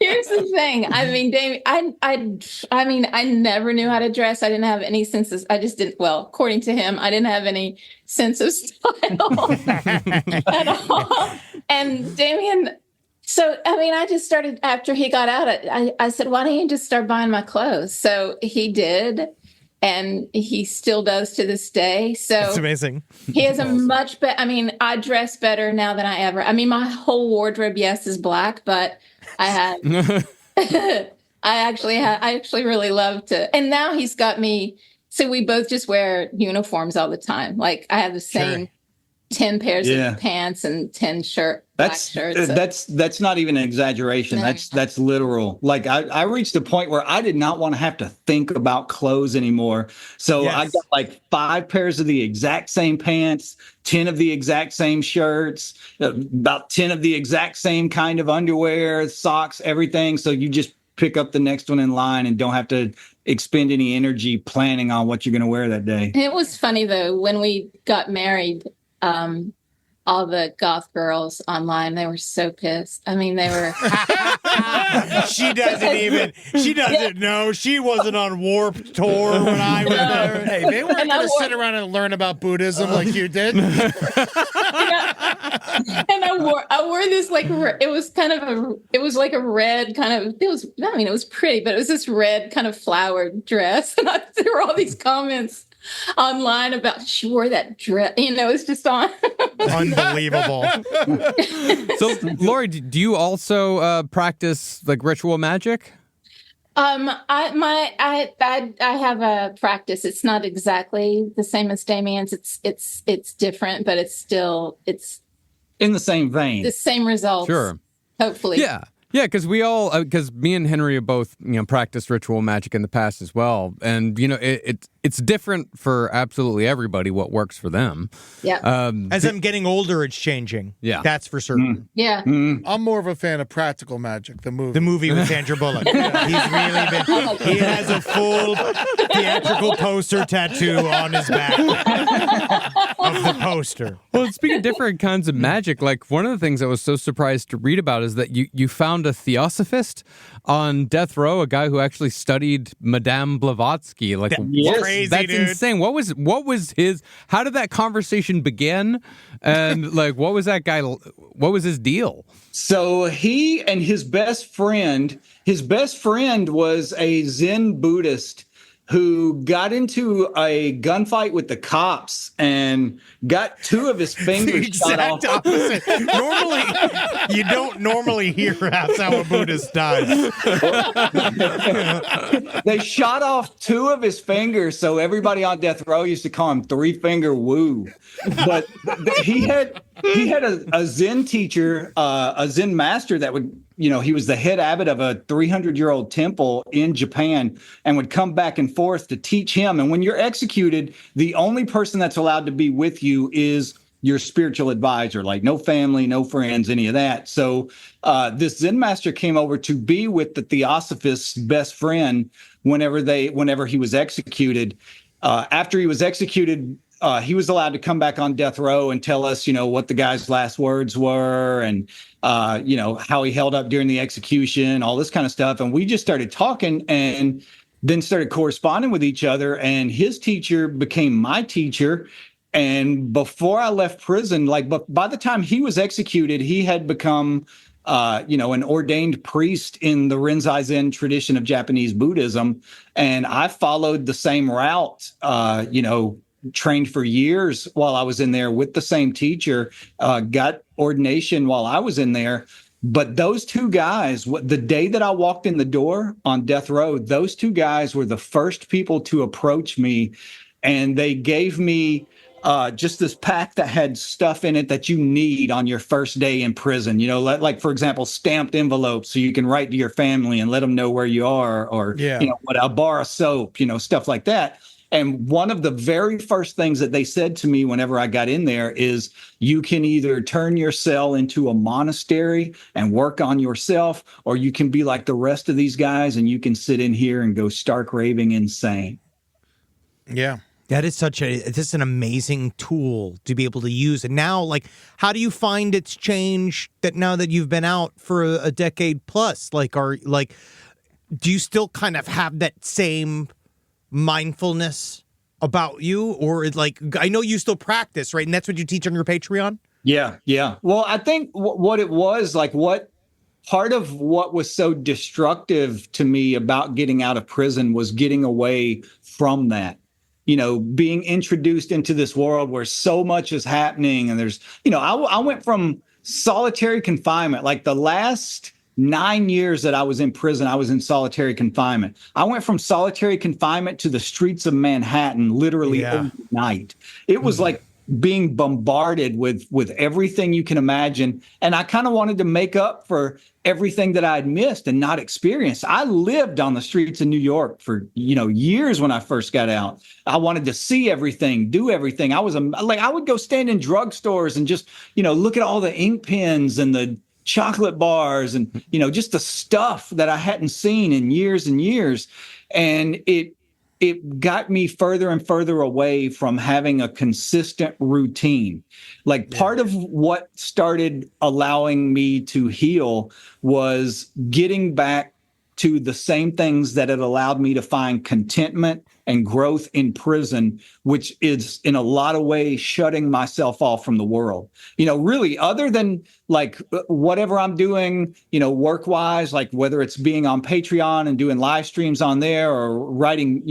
[SPEAKER 8] Here's the thing. I mean, Damien, I mean, I never knew how to dress. I didn't have any sense of, I just didn't, well, according to him, I didn't have any sense of style at all. And Damien, so, I mean, I just started, after he got out, I said, why don't you just start buying my clothes? So he did. And he still does to this day. So
[SPEAKER 3] It's amazing.
[SPEAKER 8] he has a much better. I mean, I dress better now than I ever. I mean, my whole wardrobe, yes, is black, but I have. I actually really love to. And now he's got me. So we both just wear uniforms all the time. Like I have the same 10 pairs of pants and 10 black shirts.
[SPEAKER 7] That's not even an exaggeration.
[SPEAKER 8] No.
[SPEAKER 7] That's literal. Like I reached a point where I did not want to have to think about clothes anymore. So I got like 5 pairs of the exact same pants, 10 of the exact same shirts, about 10 of the exact same kind of underwear, socks, everything. So you just pick up the next one in line and don't have to expend any energy planning on what you're going to wear that day.
[SPEAKER 8] It was funny though, when we got married, all the goth girls online, they were so pissed. I mean, they were.
[SPEAKER 3] She doesn't know. She wasn't on Warped Tour when I was there.
[SPEAKER 5] Hey, they weren't going to sit around and learn about Buddhism like you did.
[SPEAKER 8] And I wore this like it was like a red kind of it was pretty, but it was this red kind of flowered dress, and there were all these comments online about she wore that dress. It's just on.
[SPEAKER 3] Unbelievable.
[SPEAKER 4] So, Lorri, do you also practice like ritual magic?
[SPEAKER 8] I have a practice. It's not exactly the same as Damien's. It's different, but it's
[SPEAKER 7] In the same vein.
[SPEAKER 8] the same results.
[SPEAKER 4] Sure.
[SPEAKER 8] Hopefully.
[SPEAKER 4] Yeah. Yeah, because because me and Henry have both, practiced ritual magic in the past as well. And, it's different for absolutely everybody what works for them.
[SPEAKER 8] Yeah.
[SPEAKER 3] As I'm getting older, it's changing.
[SPEAKER 4] Yeah.
[SPEAKER 3] That's for certain.
[SPEAKER 8] Yeah.
[SPEAKER 5] I'm more of a fan of Practical Magic, the movie.
[SPEAKER 3] The movie with Sandra Bullock. He has a full theatrical poster tattoo on his back of the poster.
[SPEAKER 4] Well, speaking of different kinds of magic, like one of the things I was so surprised to read about is that you found a theosophist on death row, a guy who actually studied Madame Blavatsky. Like,
[SPEAKER 3] Crazy,
[SPEAKER 4] that's
[SPEAKER 3] dude.
[SPEAKER 4] insane. What was his? How did that conversation begin? And like, what was that guy? What was his deal?
[SPEAKER 7] So he and his best friend was a Zen Buddhist who got into a gunfight with the cops and got 2 of his fingers shot off.
[SPEAKER 3] Exact opposite. Normally, you don't normally hear that's how a Buddhist dies.
[SPEAKER 7] They shot off 2 of his fingers, so everybody on death row used to call him 3-Finger Woo. But he had a Zen teacher, a Zen master that would, he was the head abbot of a 300-year-old temple in Japan and would come back and forth to teach him. And when you're executed, the only person that's allowed to be with you is your spiritual advisor, like no family, no friends, any of that. So this Zen master came over to be with the theosophist's best friend whenever he was executed. After he was executed, he was allowed to come back on death row and tell us, what the guy's last words were and, how he held up during the execution, all this kind of stuff. And we just started talking and then started corresponding with each other. And his teacher became my teacher. And before I left prison, but by the time he was executed, he had become an ordained priest in the Rinzai Zen tradition of Japanese Buddhism. And I followed the same route, trained for years while I was in there with the same teacher, got ordination while I was in there. But those two guys, the day that I walked in the door on death row, those two guys were the first people to approach me, and they gave me just this pack that had stuff in it that you need on your first day in prison. Like, for example, stamped envelopes so you can write to your family and let them know where you are, or a bar of soap, stuff like that. And one of the very first things that they said to me whenever I got in there is, you can either turn your cell into a monastery and work on yourself, or you can be like the rest of these guys and you can sit in here and go stark raving insane.
[SPEAKER 5] Yeah.
[SPEAKER 3] That is just an amazing tool to be able to use. And now, like, how do you find it's changed that now that you've been out for a decade plus? Do you still kind of have that same mindfulness about you, or I know you still practice, right? And that's what you teach on your Patreon?
[SPEAKER 7] Yeah. Well, I think what it was, what part of what was so destructive to me about getting out of prison was getting away from that. Being introduced into this world where so much is happening, and there's, I went from solitary confinement, like the last 9 years that I was in prison, I was in solitary confinement. I went from solitary confinement to the streets of Manhattan literally overnight. It was like being bombarded with everything you can imagine. And I kind of wanted to make up for everything that I had missed and not experienced. I lived on the streets of New York for, years when I first got out. I wanted to see everything, do everything. I would go stand in drugstores and just, look at all the ink pens and the chocolate bars and, just the stuff that I hadn't seen in years and years. And it got me further and further away from having a consistent routine. Part of what started allowing me to heal was getting back to the same things that had allowed me to find contentment and growth in prison, which is in a lot of ways shutting myself off from the world. Really, other than whatever I'm doing, work-wise, whether it's being on Patreon and doing live streams on there, or writing,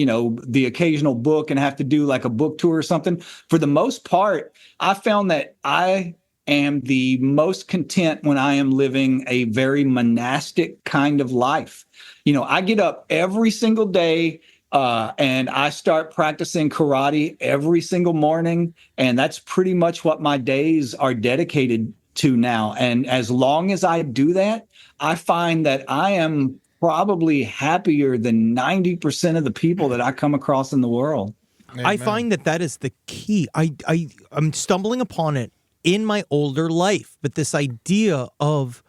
[SPEAKER 7] the occasional book and have to do a book tour or something. For the most part, I found that I am the most content when I am living a very monastic kind of life. I get up every single day and I start practicing karate every single morning. And that's pretty much what my days are dedicated to now. And as long as I do that, I find that I am probably happier than 90% of the people that I come across in the world.
[SPEAKER 5] Amen.
[SPEAKER 3] I find that is the key. I'm stumbling upon it in my older life, but this idea of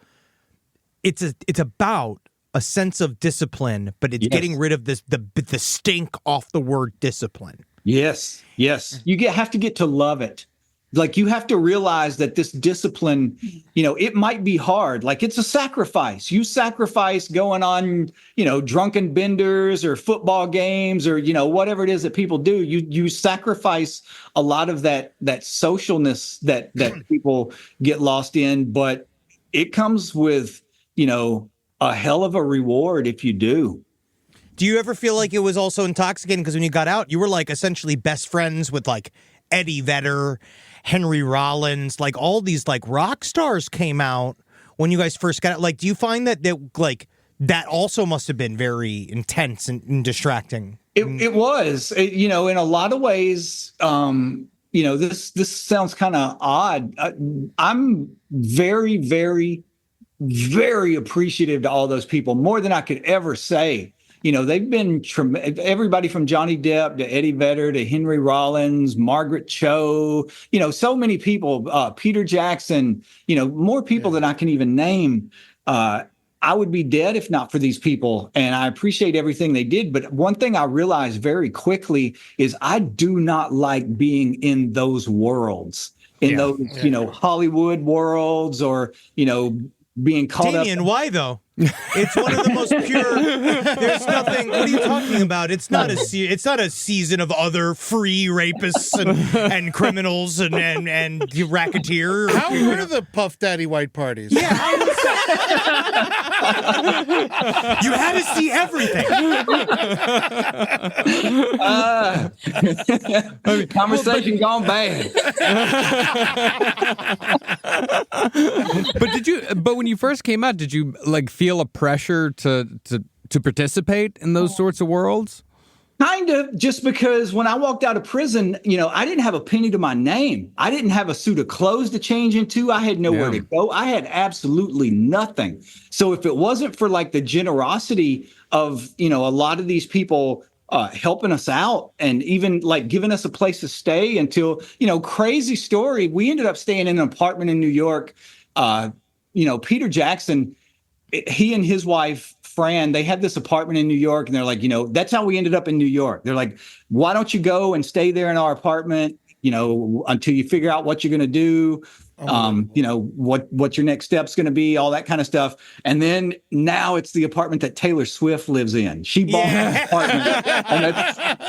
[SPEAKER 3] it's about a sense of discipline, but it's getting rid of the stink off the word discipline.
[SPEAKER 7] Yes. You have to get to love it. You have to realize that this discipline, it might be hard. It's a sacrifice. You sacrifice going on, drunken benders or football games or, whatever it is that people do. You sacrifice a lot of that socialness that people get lost in, but it comes with, a hell of a reward if you do.
[SPEAKER 3] Do you ever feel like it was also intoxicating? Because when you got out, you were essentially best friends with Eddie Vedder, Henry Rollins, all these rock stars came out when you guys first got out. Do you find that that also must have been very intense and distracting?
[SPEAKER 7] It was, in a lot of ways. This sounds kind of odd. I'm very, very, very appreciative to all those people, more than I could ever say. They've been everybody from Johnny Depp to Eddie Vedder to Henry Rollins, Margaret Cho, so many people, Peter Jackson, more people than I can even name. I would be dead if not for these people. And I appreciate everything they did. But one thing I realized very quickly is I do not like being in those worlds, those, Hollywood worlds, or, being caught
[SPEAKER 3] Damien,
[SPEAKER 7] up.
[SPEAKER 3] why though? It's one of the most pure. There's nothing. What you talking about? It's not it's not a season of other free rapists and criminals and racketeer.
[SPEAKER 5] How were the Puff Daddy white parties?
[SPEAKER 3] Yeah, how was that? You had to see everything.
[SPEAKER 7] Conversation gone bad.
[SPEAKER 4] But when you first came out, did you like feel a pressure to participate in those sorts of worlds?
[SPEAKER 7] Kind of, just because when I walked out of prison, I didn't have a penny to my name. I didn't have a suit of clothes to change into. I had nowhere to go. I had absolutely nothing. So if it wasn't for like the generosity of, a lot of these people helping us out and even like giving us a place to stay until, crazy story. We ended up staying in an apartment in New York. Peter Jackson, he and his wife, Fran, they had this apartment in New York, and they're like, that's how we ended up in New York. They're like, why don't you go and stay there in our apartment, until you figure out what you're going to do, what your next step's going to be, all that kind of stuff. And then now it's the apartment that Taylor Swift lives in. She bought an apartment, and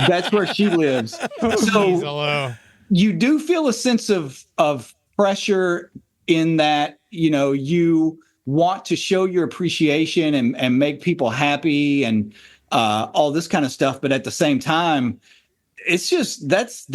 [SPEAKER 7] that's where she lives. So you do feel a sense of pressure in that, you want to show your appreciation and make people happy and all this kind of stuff. But at the same time, it's just that's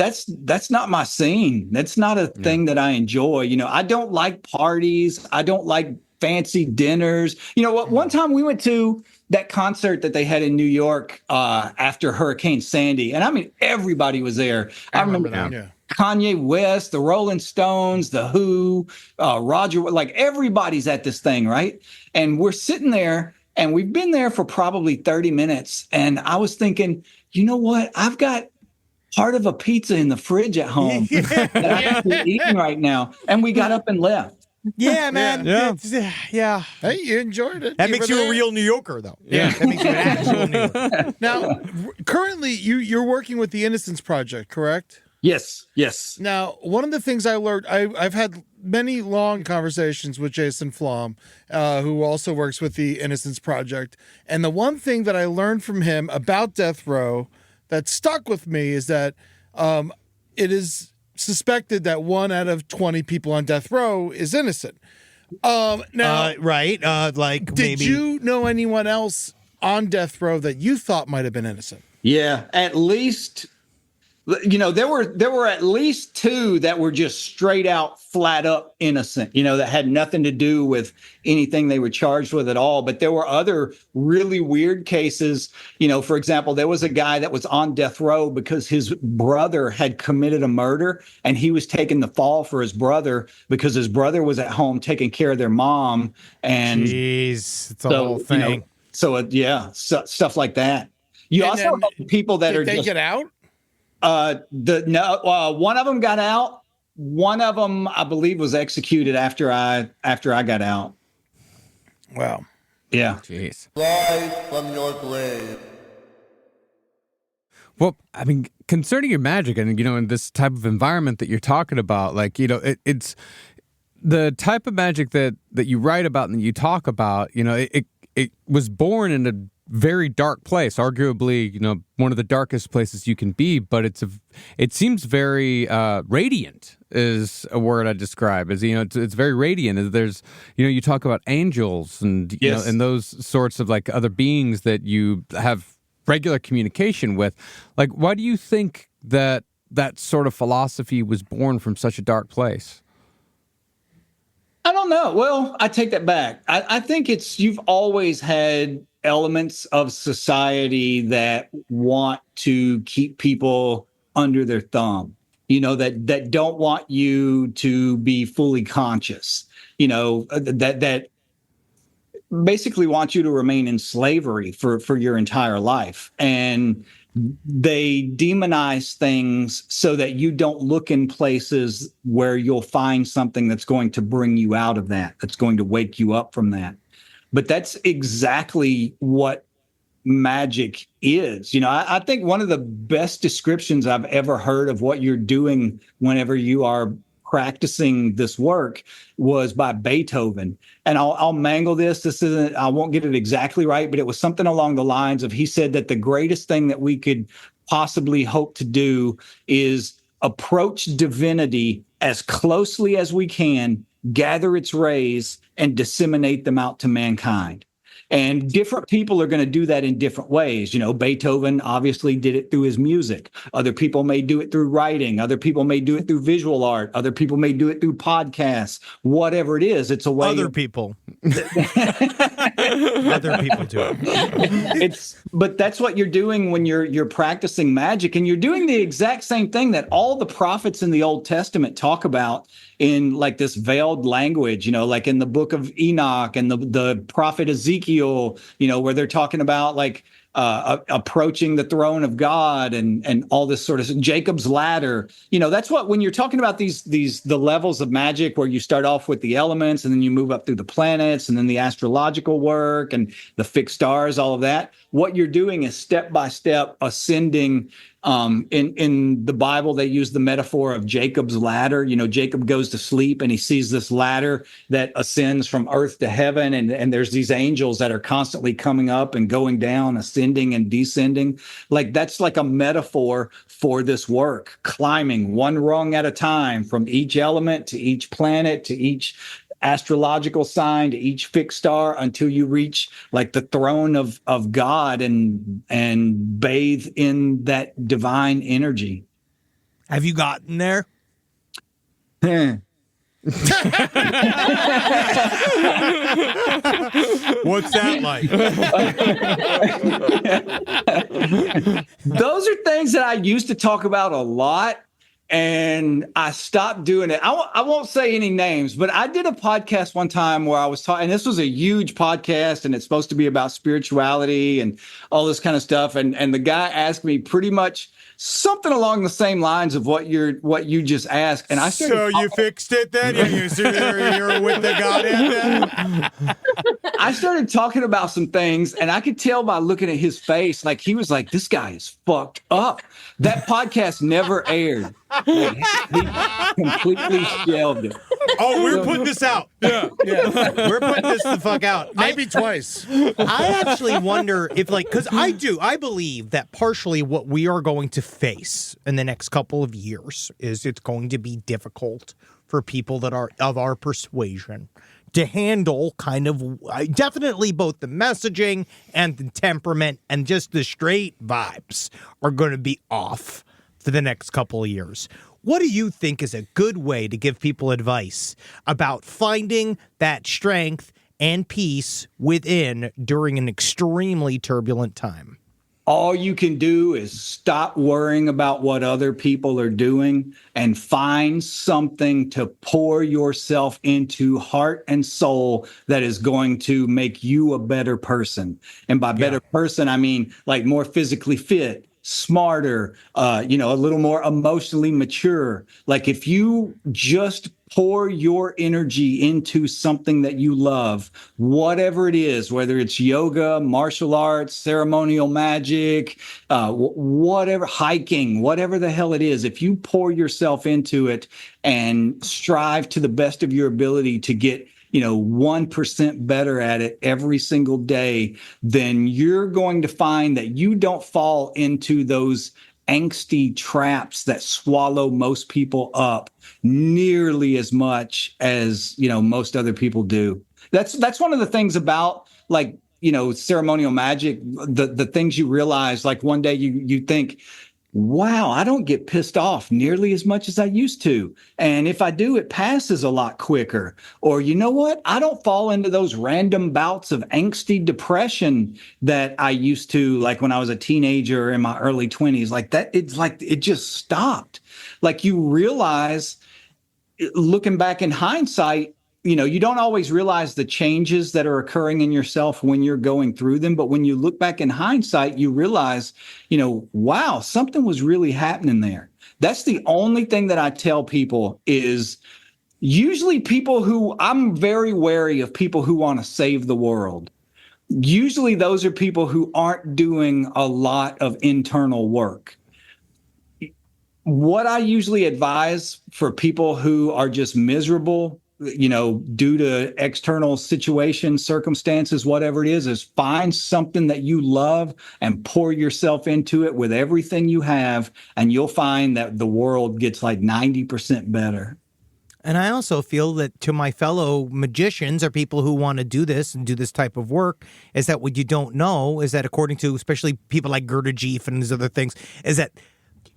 [SPEAKER 7] not my scene. That's not a thing that I enjoy. I don't like parties. I don't like fancy dinners. One time we went to that concert that they had in New York after Hurricane Sandy. And I mean, everybody was there. I remember that. Yeah. Kanye West, the Rolling Stones, the Who, Roger, like everybody's at this thing, right? And we're sitting there and we've been there for probably 30 minutes. And I was thinking, you know what? I've got part of a pizza in the fridge at home that I'm eating right now. And we got up and left.
[SPEAKER 3] Yeah, man. Yeah.
[SPEAKER 5] Hey, you enjoyed it.
[SPEAKER 3] That makes you a real New Yorker, though. Yeah. That makes you an actual New Yorker.
[SPEAKER 5] Now, currently, you're working with the Innocence Project, correct?
[SPEAKER 7] Yes.
[SPEAKER 5] Now, one of the things I learned, I've had many long conversations with Jason Flom, who also works with the Innocence Project. And the one thing that I learned from him about death row that stuck with me is that it is suspected that 1 out of 20 people on death row is innocent. Now,
[SPEAKER 3] right.
[SPEAKER 5] Did you know anyone else on death row that you thought might have been innocent?
[SPEAKER 7] Yeah, at least, there were at least 2 that were just straight out, flat up innocent, that had nothing to do with anything they were charged with at all. But there were other really weird cases. For example, there was a guy that was on death row because his brother had committed a murder and he was taking the fall for his brother because his brother was at home taking care of their mom. And
[SPEAKER 3] jeez, it's a whole thing.
[SPEAKER 7] Stuff like that. You
[SPEAKER 5] And
[SPEAKER 7] also have people that
[SPEAKER 5] did
[SPEAKER 7] are
[SPEAKER 5] they
[SPEAKER 7] just,
[SPEAKER 5] get out?
[SPEAKER 7] one of them got out. One of them, I believe, was executed after I got out.
[SPEAKER 5] Wow.
[SPEAKER 7] Yeah.
[SPEAKER 4] Jeez.
[SPEAKER 6] Rise from your grave.
[SPEAKER 4] Well, I mean, concerning your magic and, in this type of environment that you're talking about, like, it's the type of magic that you write about and you talk about, it was born in a very dark place, arguably, one of the darkest places you can be, but it seems very radiant is a word I describe as, it's very radiant. There's, you talk about angels and, and those sorts of like other beings that you have regular communication with. Like, why do you think that sort of philosophy was born from such a dark place?
[SPEAKER 7] I don't know. Well, I take that back. I think you've always had elements of society that want to keep people under their thumb, that don't want you to be fully conscious, that basically want you to remain in slavery for your entire life. And they demonize things so that you don't look in places where you'll find something that's going to bring you out of that, that's going to wake you up from that. But that's exactly what magic is. I think one of the best descriptions I've ever heard of what you're doing whenever you are practicing this work was by Beethoven. And I'll mangle this. I won't get it exactly right, but it was something along the lines of, he said that the greatest thing that we could possibly hope to do is approach divinity as closely as we can, gather its rays, and disseminate them out to mankind. And different people are going to do that in different ways. You know, Beethoven obviously did it through his music. Other people may do it through writing. Other people may do it through visual art. Other people may do it through podcasts. Whatever it is, it's a way.
[SPEAKER 3] Other people. Other people do it.
[SPEAKER 7] But that's what you're doing when you're practicing magic, and you're doing the exact same thing that all the prophets in the Old Testament talk about in like this veiled language, you know, like in the book of Enoch and the prophet Ezekiel, you know, where they're talking about like approaching the throne of God and all this sort of Jacob's ladder. You know, that's what, when you're talking about the levels of magic, where you start off with the elements and then you move up through the planets and then the astrological work and the fixed stars, all of that. What you're doing is step by step ascending. In the Bible, they use the metaphor of Jacob's ladder. You know, Jacob goes to sleep and he sees this ladder that ascends from earth to heaven. And there's these angels that are constantly coming up and going down, ascending and descending. Like, that's like a metaphor for this work, climbing one rung at a time from each element to each planet to each astrological sign to each fixed star, until you reach like the throne of God and bathe in that divine energy.
[SPEAKER 3] Have you gotten there? What's that like?
[SPEAKER 7] Those are things that I used to talk about a lot, and I stopped doing it. I won't say any names, but I did a podcast one time where I was talking, and this was a huge podcast, and it's supposed to be about spirituality and all this kind of stuff. And the guy asked me pretty much something along the same lines of what you just asked. And I started,
[SPEAKER 3] so you fixed it then? You're with the Godhead then?
[SPEAKER 7] I started talking about some things, and I could tell by looking at his face, like he was like, this guy is fucked up. That podcast never aired. He completely shelved it.
[SPEAKER 3] Oh, we're putting this out. Yeah. We're putting this the fuck out.
[SPEAKER 5] Maybe twice.
[SPEAKER 3] I actually wonder if, like, because I believe that partially what we are going to face in the next couple of years is it's going to be difficult for people that are of our persuasion to handle kind of definitely both the messaging and the temperament, and just the straight vibes are going to be off for the next couple of years. What do you think is a good way to give people advice about finding that strength and peace within during an extremely turbulent time?
[SPEAKER 7] All you can do is stop worrying about what other people are doing and find something to pour yourself into, heart and soul, that is going to make you a better person. And by better person, I mean like more physically fit, smarter, a little more emotionally mature. Like, if you just pour your energy into something that you love, whatever it is, whether it's yoga, martial arts, ceremonial magic, whatever, hiking, whatever the hell it is, if you pour yourself into it and strive to the best of your ability to get 1% better at it every single day, then you're going to find that you don't fall into those angsty traps that swallow most people up nearly as much as, most other people do. That's one of the things about, like, ceremonial magic, the things you realize, like one day you think, wow, I don't get pissed off nearly as much as I used to. And if I do, it passes a lot quicker. Or, you know what? I don't fall into those random bouts of angsty depression that I used to, like when I was a teenager in my early 20s. Like that, it's like it just stopped. Like, you realize, looking back in hindsight, you don't always realize the changes that are occurring in yourself when you're going through them. But when you look back in hindsight, you realize, wow, something was really happening there. That's the only thing that I tell people is, usually I'm very wary of people who want to save the world. Usually those are people who aren't doing a lot of internal work. what I usually advise for people who are just miserable, due to external situations, circumstances, whatever it is find something that you love and pour yourself into it with everything you have, and you'll find that the world gets like 90% better.
[SPEAKER 3] And I also feel that to my fellow magicians or people who want to do this and do this type of work is that what you don't know is that according to especially people like Gerda Jeef and these other things is that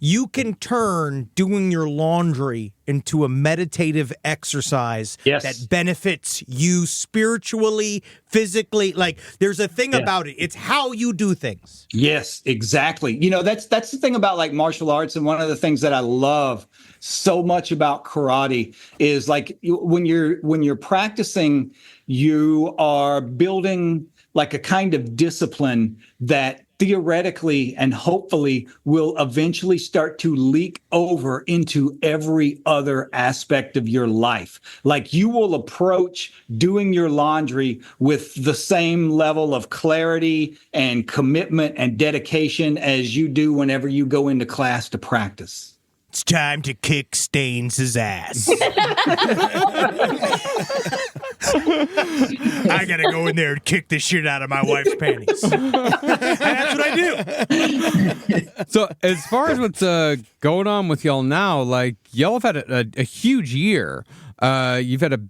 [SPEAKER 3] you can turn doing your laundry into a meditative exercise that benefits you spiritually, physically. Like there's a thing about it. It's how you do things.
[SPEAKER 7] Yes, exactly. That's the thing about like martial arts. And one of the things that I love so much about karate is like when you're practicing, you are building like a kind of discipline that theoretically and hopefully will eventually start to leak over into every other aspect of your life. Like you will approach doing your laundry with the same level of clarity and commitment and dedication as you do whenever you go into class to practice.
[SPEAKER 3] It's time to kick Staines' ass. I gotta go in there and kick the shit out of my wife's panties. And that's what I do.
[SPEAKER 4] So as far as what's going on with y'all now, like y'all have had a huge year. You've had a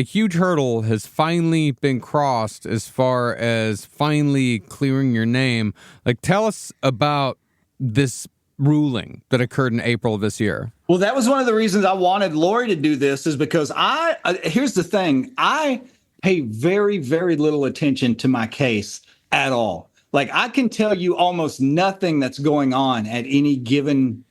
[SPEAKER 4] huge hurdle has finally been crossed as far as finally clearing your name. Like tell us about this ruling that occurred in April of this year.
[SPEAKER 7] Well, that was one of the reasons I wanted Lorri to do this is because here's the thing. I pay very, very little attention to my case at all. Like I can tell you almost nothing that's going on at any given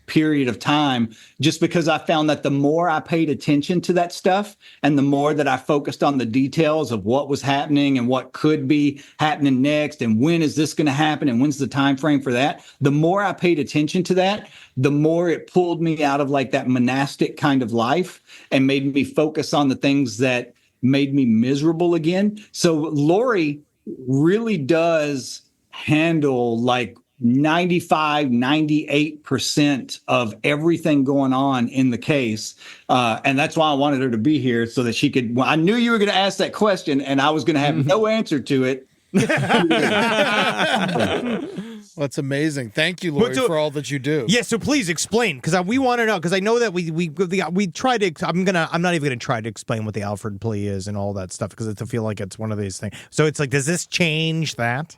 [SPEAKER 7] period of time, just because I found that the more I paid attention to that stuff and the more that I focused on the details of what was happening and what could be happening next and when is this going to happen and when's the time frame for that, the more I paid attention to that, the more it pulled me out of like that monastic kind of life and made me focus on the things that made me miserable again. So Lorri really does handle like 98% of everything going on in the case. And that's why I wanted her to be here so that she could, I knew you were going to ask that question and I was going to have no answer to it.
[SPEAKER 5] That's amazing. Thank you, Lorri, for all that you do.
[SPEAKER 3] Yeah, so please explain, because we want to know, because I know that we try to, I'm not even going to try to explain what the Alfred plea is and all that stuff, because I feel like it's one of these things. So it's like, does this change that?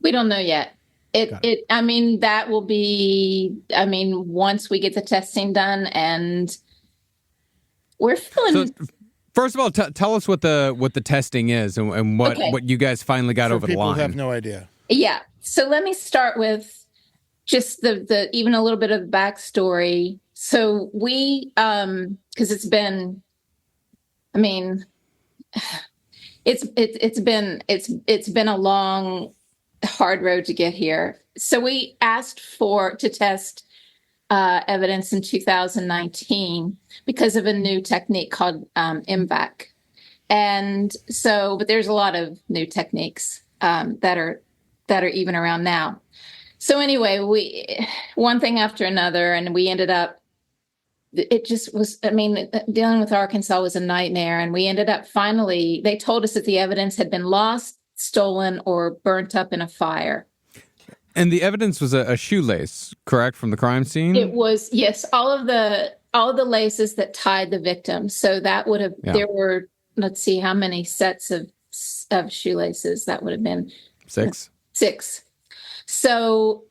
[SPEAKER 8] We don't know yet. That will be, once we get the testing done, and we're feeling. So,
[SPEAKER 4] first of all, tell us what the testing is and what you guys finally got over the line.
[SPEAKER 5] People have no idea.
[SPEAKER 8] Yeah. So let me start with just the even a little bit of the backstory. So we, because it's been, it's been a long, hard road to get here. So we asked to test evidence in 2019 because of a new technique called MVAC. And so, but there's a lot of new techniques that are even around now. So anyway, one thing after another, and we ended up, it just was, dealing with Arkansas was a nightmare. And we ended up finally, they told us that the evidence had been lost, stolen, or burnt up in a fire.
[SPEAKER 4] And the evidence was a shoelace, correct, from the crime scene? It
[SPEAKER 8] was, yes, all of the laces that tied the victim. So that would have, there were, let's see, how many sets of shoelaces that would have been?
[SPEAKER 4] Six.
[SPEAKER 8] So,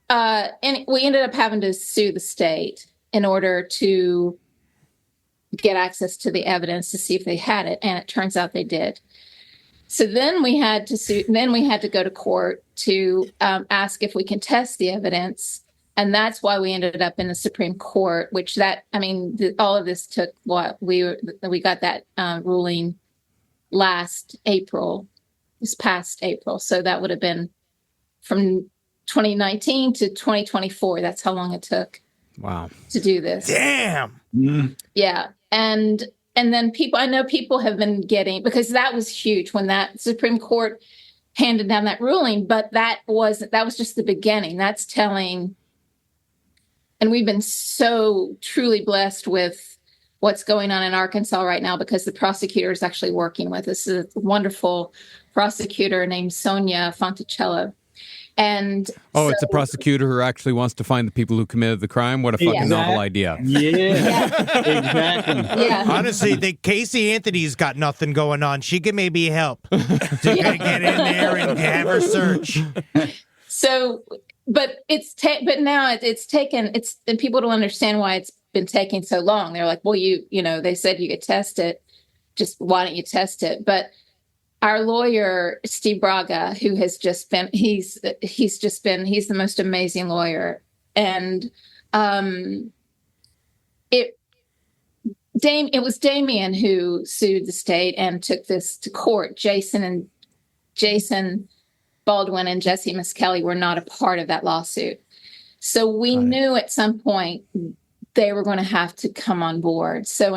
[SPEAKER 8] and we ended up having to sue the state in order to get access to the evidence to see if they had it. And it turns out they did. So then we had to sue. Then we had to go to court to ask if we can test the evidence, and that's why we ended up in the Supreme Court. All of this took we got that ruling this past April. So that would have been from 2019 to 2024. That's how long it took.
[SPEAKER 4] Wow.
[SPEAKER 8] To do this.
[SPEAKER 3] Damn.
[SPEAKER 8] Yeah, and then people have been getting, because that was huge when that Supreme Court handed down that ruling, but that was just the beginning. That's telling, and we've been so truly blessed with what's going on in Arkansas right now because the prosecutor is actually working with us. A wonderful prosecutor named Sonia Fonticello. And
[SPEAKER 4] it's a prosecutor who actually wants to find the people who committed the crime. What a fucking novel idea.
[SPEAKER 7] Yeah, exactly.
[SPEAKER 8] Yeah.
[SPEAKER 3] Honestly, Casey Anthony's got nothing going on. She can maybe help to get in there and have her search.
[SPEAKER 8] So, but now it's taken, and people don't understand why it's been taking so long. They're like, well, they said you could test it. Just why don't you test it? But our lawyer, Steve Braga, who has just been, he's the most amazing lawyer. And it was Damien who sued the state and took this to court. Jason Baldwin and Jesse Miskelly were not a part of that lawsuit. So we knew at some point they were going to have to come on board. So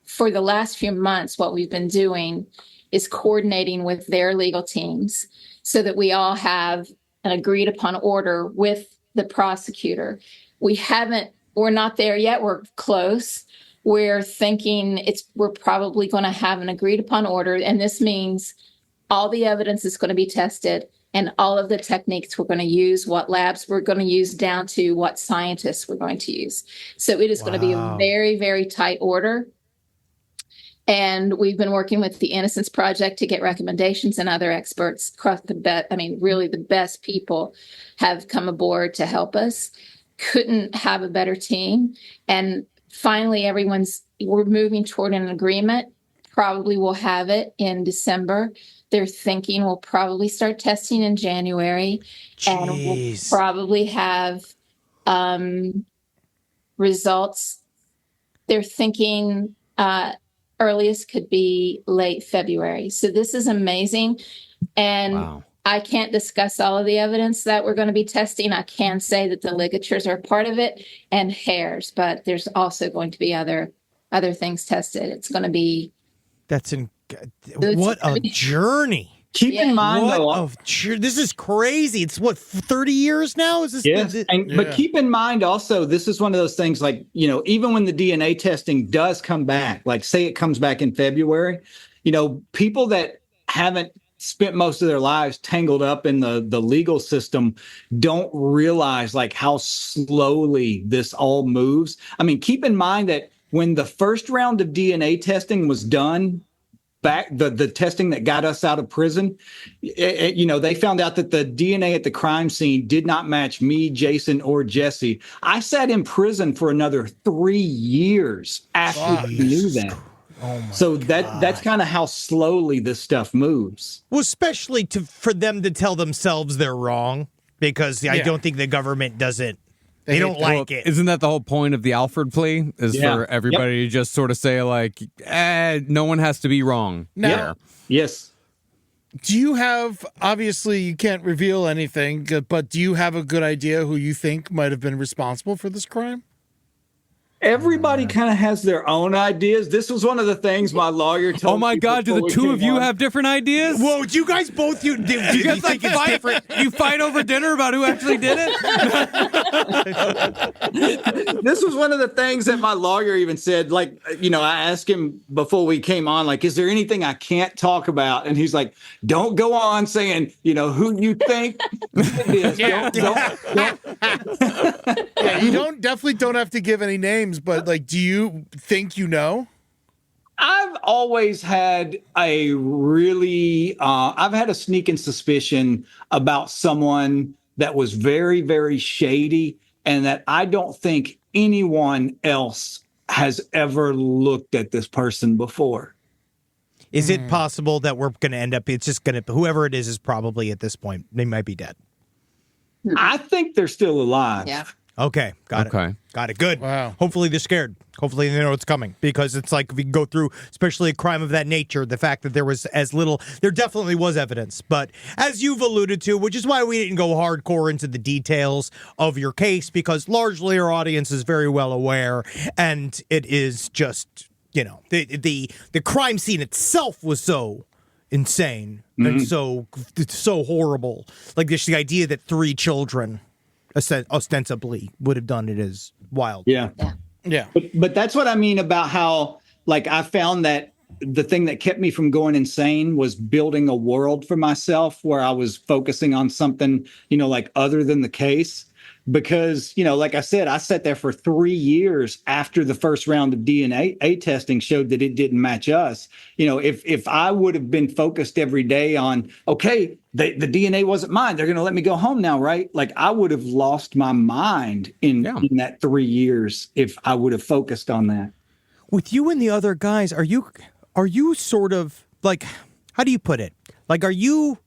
[SPEAKER 8] for the last few months, what we've been doing is coordinating with their legal teams so that we all have an agreed upon order with the prosecutor. We're not there yet. We're close. We're thinking we're probably going to have an agreed upon order. And this means all the evidence is going to be tested and all of the techniques we're going to use, what labs we're going to use down to what scientists we're going to use. So it is going to be a very, very tight order. And we've been working with the Innocence Project to get recommendations, and other experts across really the best people have come aboard to help us. Couldn't have a better team. And finally, we're moving toward an agreement. Probably we'll have it in December. They're thinking we'll probably start testing in January.
[SPEAKER 3] Jeez.
[SPEAKER 8] And we'll probably have results. They're thinking earliest could be late February. So this is amazing. And I can't discuss all of the evidence that we're going to be testing. I can say that the ligatures are part of it and hairs, but there's also going to be other things tested. It's going to be...
[SPEAKER 3] What a journey.
[SPEAKER 7] Keep in mind, though,
[SPEAKER 3] this is crazy. It's 30 years now? Is this?
[SPEAKER 7] Yes, but keep in mind also, this is one of those things like, even when the DNA testing does come back, like say it comes back in February, people that haven't spent most of their lives tangled up in the legal system don't realize like how slowly this all moves. I mean, keep in mind that when the first round of DNA testing was done, back the testing that got us out of prison, they found out that the DNA at the crime scene did not match me, Jason, or Jesse. I sat in prison for another 3 years after we knew that. So that's kind of how slowly this stuff moves.
[SPEAKER 3] Well, especially for them to tell themselves they're wrong, because I don't think the government doesn't. They don't like it.
[SPEAKER 4] Isn't that the whole point of the Alford plea? Is for everybody to just sort of say, like, no one has to be wrong.
[SPEAKER 5] Now,
[SPEAKER 7] yes.
[SPEAKER 5] Do you have, obviously you can't reveal anything, but do you have a good idea who you think might have been responsible for this crime?
[SPEAKER 7] Everybody kind of has their own ideas. This was one of the things my lawyer told me.
[SPEAKER 4] Oh my God, do the two of you have different ideas?
[SPEAKER 3] Whoa, do you guys both, do you guys
[SPEAKER 4] like
[SPEAKER 3] think it's different?
[SPEAKER 4] You fight over dinner about who actually did it?
[SPEAKER 7] This was one of the things that my lawyer even said, like, I asked him before we came on, like, is there anything I can't talk about? And he's like, don't go on saying, who you think did this.
[SPEAKER 5] You definitely don't have to give any names, but like, do you think
[SPEAKER 7] I've always had a really, I've had a sneaking suspicion about someone that was very, very shady, and that I don't think anyone else has ever looked at this person before.
[SPEAKER 3] Is it possible that we're going to end up, whoever it is probably at this point, they might be dead?
[SPEAKER 7] I think they're still alive.
[SPEAKER 8] Yeah.
[SPEAKER 3] Okay, got it. Good.
[SPEAKER 5] Wow.
[SPEAKER 3] Hopefully they're scared. Hopefully they know it's coming, because it's like if we go through, especially a crime of that nature, the fact that there definitely was evidence. But as you've alluded to, which is why we didn't go hardcore into the details of your case, because largely our audience is very well aware, and it is just, the crime scene itself was so insane and so it's so horrible. Like just the idea that 3 children ostensibly would have done it is wild.
[SPEAKER 7] Yeah.
[SPEAKER 5] Yeah.
[SPEAKER 7] But that's what I mean about how, like, I found that the thing that kept me from going insane was building a world for myself where I was focusing on something, like other than the case. Because, like I said, I sat there for 3 years after the first round of DNA testing showed that it didn't match us. If I would have been focused every day on, okay, the DNA wasn't mine, they're going to let me go home now, right? Like I would have lost my mind in that 3 years if I would have focused on that.
[SPEAKER 3] With you and the other guys, are you sort of like, how do you put it? Like, are you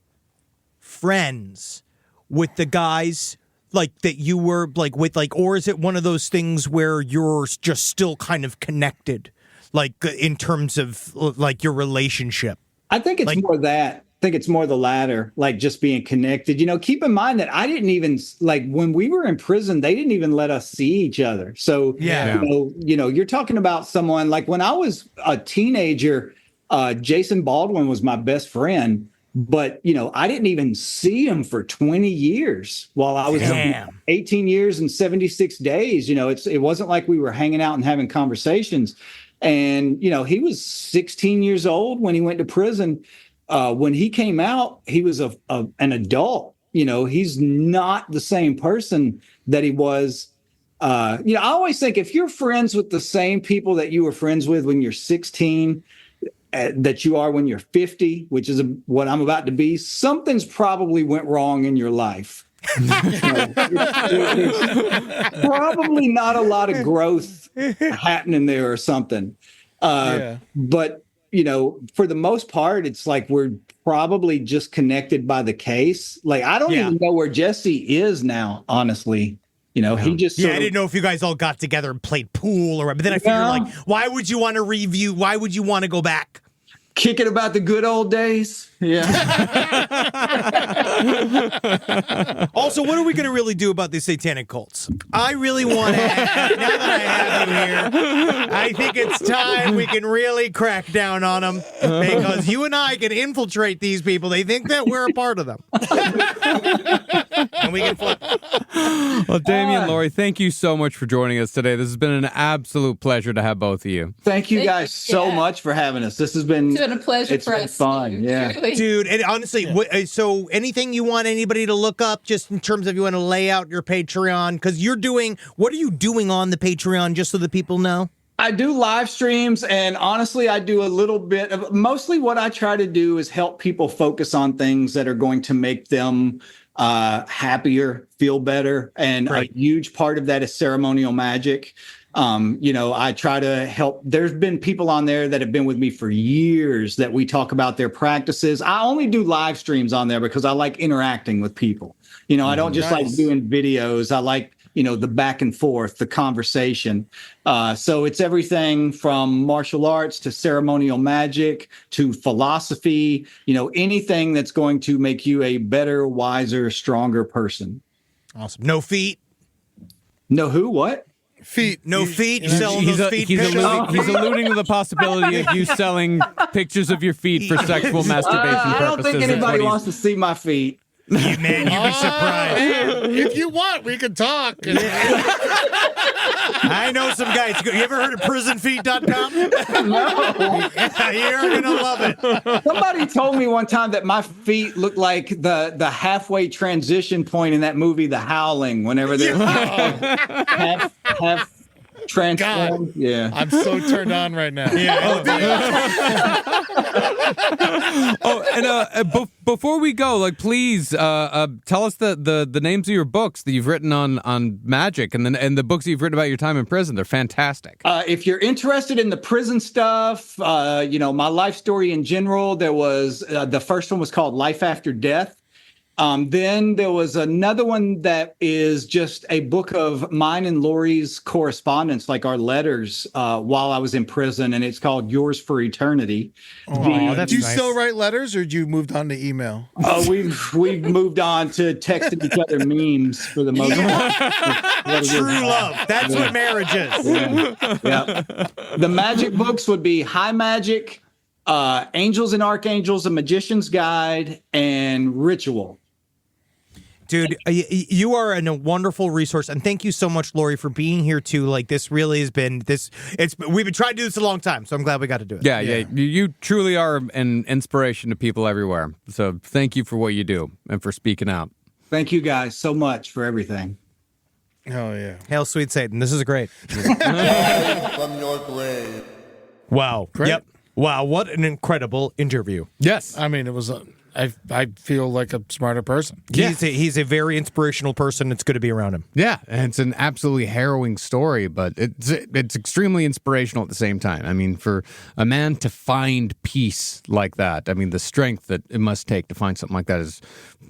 [SPEAKER 3] friends with the guys like that you were like with, like, or is it one of those things where you're just still kind of connected, like in terms of like your relationship?
[SPEAKER 7] I think it's more that. I think it's more the latter, like just being connected. Keep in mind that I didn't even, like, when we were in prison, they didn't even let us see each other. So, you're talking about someone like when I was a teenager, Jason Baldwin was my best friend. But, I didn't even see him for 20 years while I was 18 years and 76 days. It wasn't like we were hanging out and having conversations. And, he was 16 years old when he went to prison. When he came out, he was an adult. He's not the same person that he was. I always think if you're friends with the same people that you were friends with when you're 16, that you are when you're 50, which is what I'm about to be, something's probably went wrong in your life. Probably not a lot of growth happening there or something. But, for the most part, it's like we're probably just connected by the case. Like, I don't even know where Jesse is now, honestly. He just
[SPEAKER 3] I didn't know if you guys all got together and played pool or, but then I figured like, why would you want to review? Why would you want to go back?
[SPEAKER 7] Kicking about the good old days. Yeah.
[SPEAKER 3] Also, what are we going to really do about these satanic cults? I really want to, now that I have you here, I think it's time we can really crack down on them because you and I can infiltrate these people. They think that we're a part of them. And we can flip.
[SPEAKER 4] Well, Damien, Lorri, thank you so much for joining us today. This has been an absolute pleasure to have both of you.
[SPEAKER 7] Thank you guys so much for having us. This has been,
[SPEAKER 8] it's been a pleasure for us.
[SPEAKER 7] Fun. Yeah.
[SPEAKER 8] Truly.
[SPEAKER 3] Dude, and honestly, so anything you want anybody to look up just in terms of you want to lay out your Patreon? Because what are you doing on the Patreon just so the people know?
[SPEAKER 7] I do live streams, and honestly, I do a little bit of, mostly what I try to do is help people focus on things that are going to make them happier, feel better. And a huge part of that is ceremonial magic. I try to help. There's been people on there that have been with me for years that we talk about their practices. I only do live streams on there because I like interacting with people. I don't just like doing videos. I like, the back and forth, the conversation. So it's everything from martial arts to ceremonial magic to philosophy, anything that's going to make you a better, wiser, stronger person.
[SPEAKER 3] Awesome. No feet.
[SPEAKER 7] No who? What?
[SPEAKER 5] Feet.
[SPEAKER 3] No feet.
[SPEAKER 4] He's alluding to the possibility of you selling pictures of your feet for sexual masturbation purposes.
[SPEAKER 7] I don't think anybody wants to see my feet.
[SPEAKER 3] Man, you'd be surprised.
[SPEAKER 5] If you want, we can talk.
[SPEAKER 3] I know some guys. You ever heard of prisonfeet.com?
[SPEAKER 7] No.
[SPEAKER 3] You're going to love it.
[SPEAKER 7] Somebody told me one time that my feet look like the halfway transition point in that movie, The Howling, whenever they're half transformed.
[SPEAKER 5] God,
[SPEAKER 7] yeah.
[SPEAKER 5] I'm so turned on right now.
[SPEAKER 4] Before we go, please tell us the names of your books that you've written on magic, and the books that you've written about your time in prison. They're fantastic.
[SPEAKER 7] If you're interested in the prison stuff, my life story in general, there was the first one was called Life After Death. Then there was another one that is just a book of mine and Lorri's correspondence, like our letters while I was in prison, and it's called Yours for Eternity.
[SPEAKER 3] That's
[SPEAKER 5] do you
[SPEAKER 3] nice.
[SPEAKER 5] still write letters, or you moved on to email?
[SPEAKER 7] We've moved on to texting each other memes for the most part.
[SPEAKER 3] True love. That's what marriage is.
[SPEAKER 7] Yeah. The magic books would be High Magic, Angels and Archangels, A Magician's Guide, and Ritual.
[SPEAKER 3] Dude, you are a wonderful resource, and thank you so much, Lorri, for being here too. Like, this really has been we've been trying to do this a long time, so I'm glad we got to do it.
[SPEAKER 4] Yeah. You truly are an inspiration to people everywhere. So thank you for what you do and for speaking out.
[SPEAKER 7] Thank you guys so much for everything.
[SPEAKER 5] Oh yeah.
[SPEAKER 3] Hail, sweet Satan. This is great.
[SPEAKER 6] From your grave.
[SPEAKER 3] Wow.
[SPEAKER 5] Great.
[SPEAKER 3] Yep. Wow. What an incredible interview.
[SPEAKER 4] Yes.
[SPEAKER 5] I mean, it was. I feel like a smarter person.
[SPEAKER 3] He's a very inspirational person. It's good to be around him.
[SPEAKER 4] Yeah, and it's an absolutely harrowing story, but it's extremely inspirational at the same time. I mean, for a man to find peace like that, I mean, the strength that it must take to find something like that is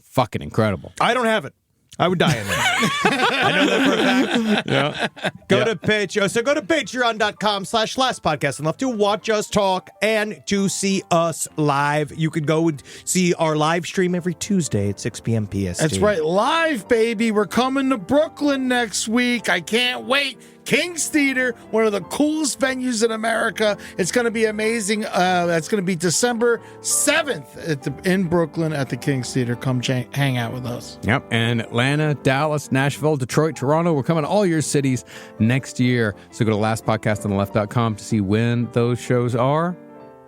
[SPEAKER 4] fucking incredible.
[SPEAKER 3] I don't have it. I would die in there. I know that for a fact. Yeah. Go to Patreon. So go to patreon.com/lastpodcast and love to watch us talk and to see us live. You can go and see our live stream every Tuesday at 6 p.m. PST.
[SPEAKER 5] That's right. Live, baby. We're coming to Brooklyn next week. I can't wait. King's Theater, one of the coolest venues in America. It's going to be amazing. That's going to be December 7th in Brooklyn at the King's Theater. Come hang out with us.
[SPEAKER 4] Yep, and Atlanta, Dallas, Nashville, Detroit, Toronto. We're coming to all your cities next year. So go to lastpodcastontheleft.com to see when those shows are.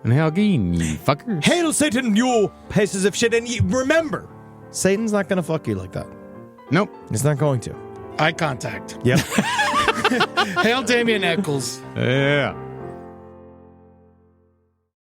[SPEAKER 4] And hail again, you fuckers.
[SPEAKER 3] Hail Satan, you pieces of shit. And remember, Satan's not going to fuck you like that.
[SPEAKER 4] Nope.
[SPEAKER 3] He's not going to.
[SPEAKER 5] Eye contact.
[SPEAKER 3] Yep.
[SPEAKER 5] Hail Damien Echols.
[SPEAKER 4] Yeah.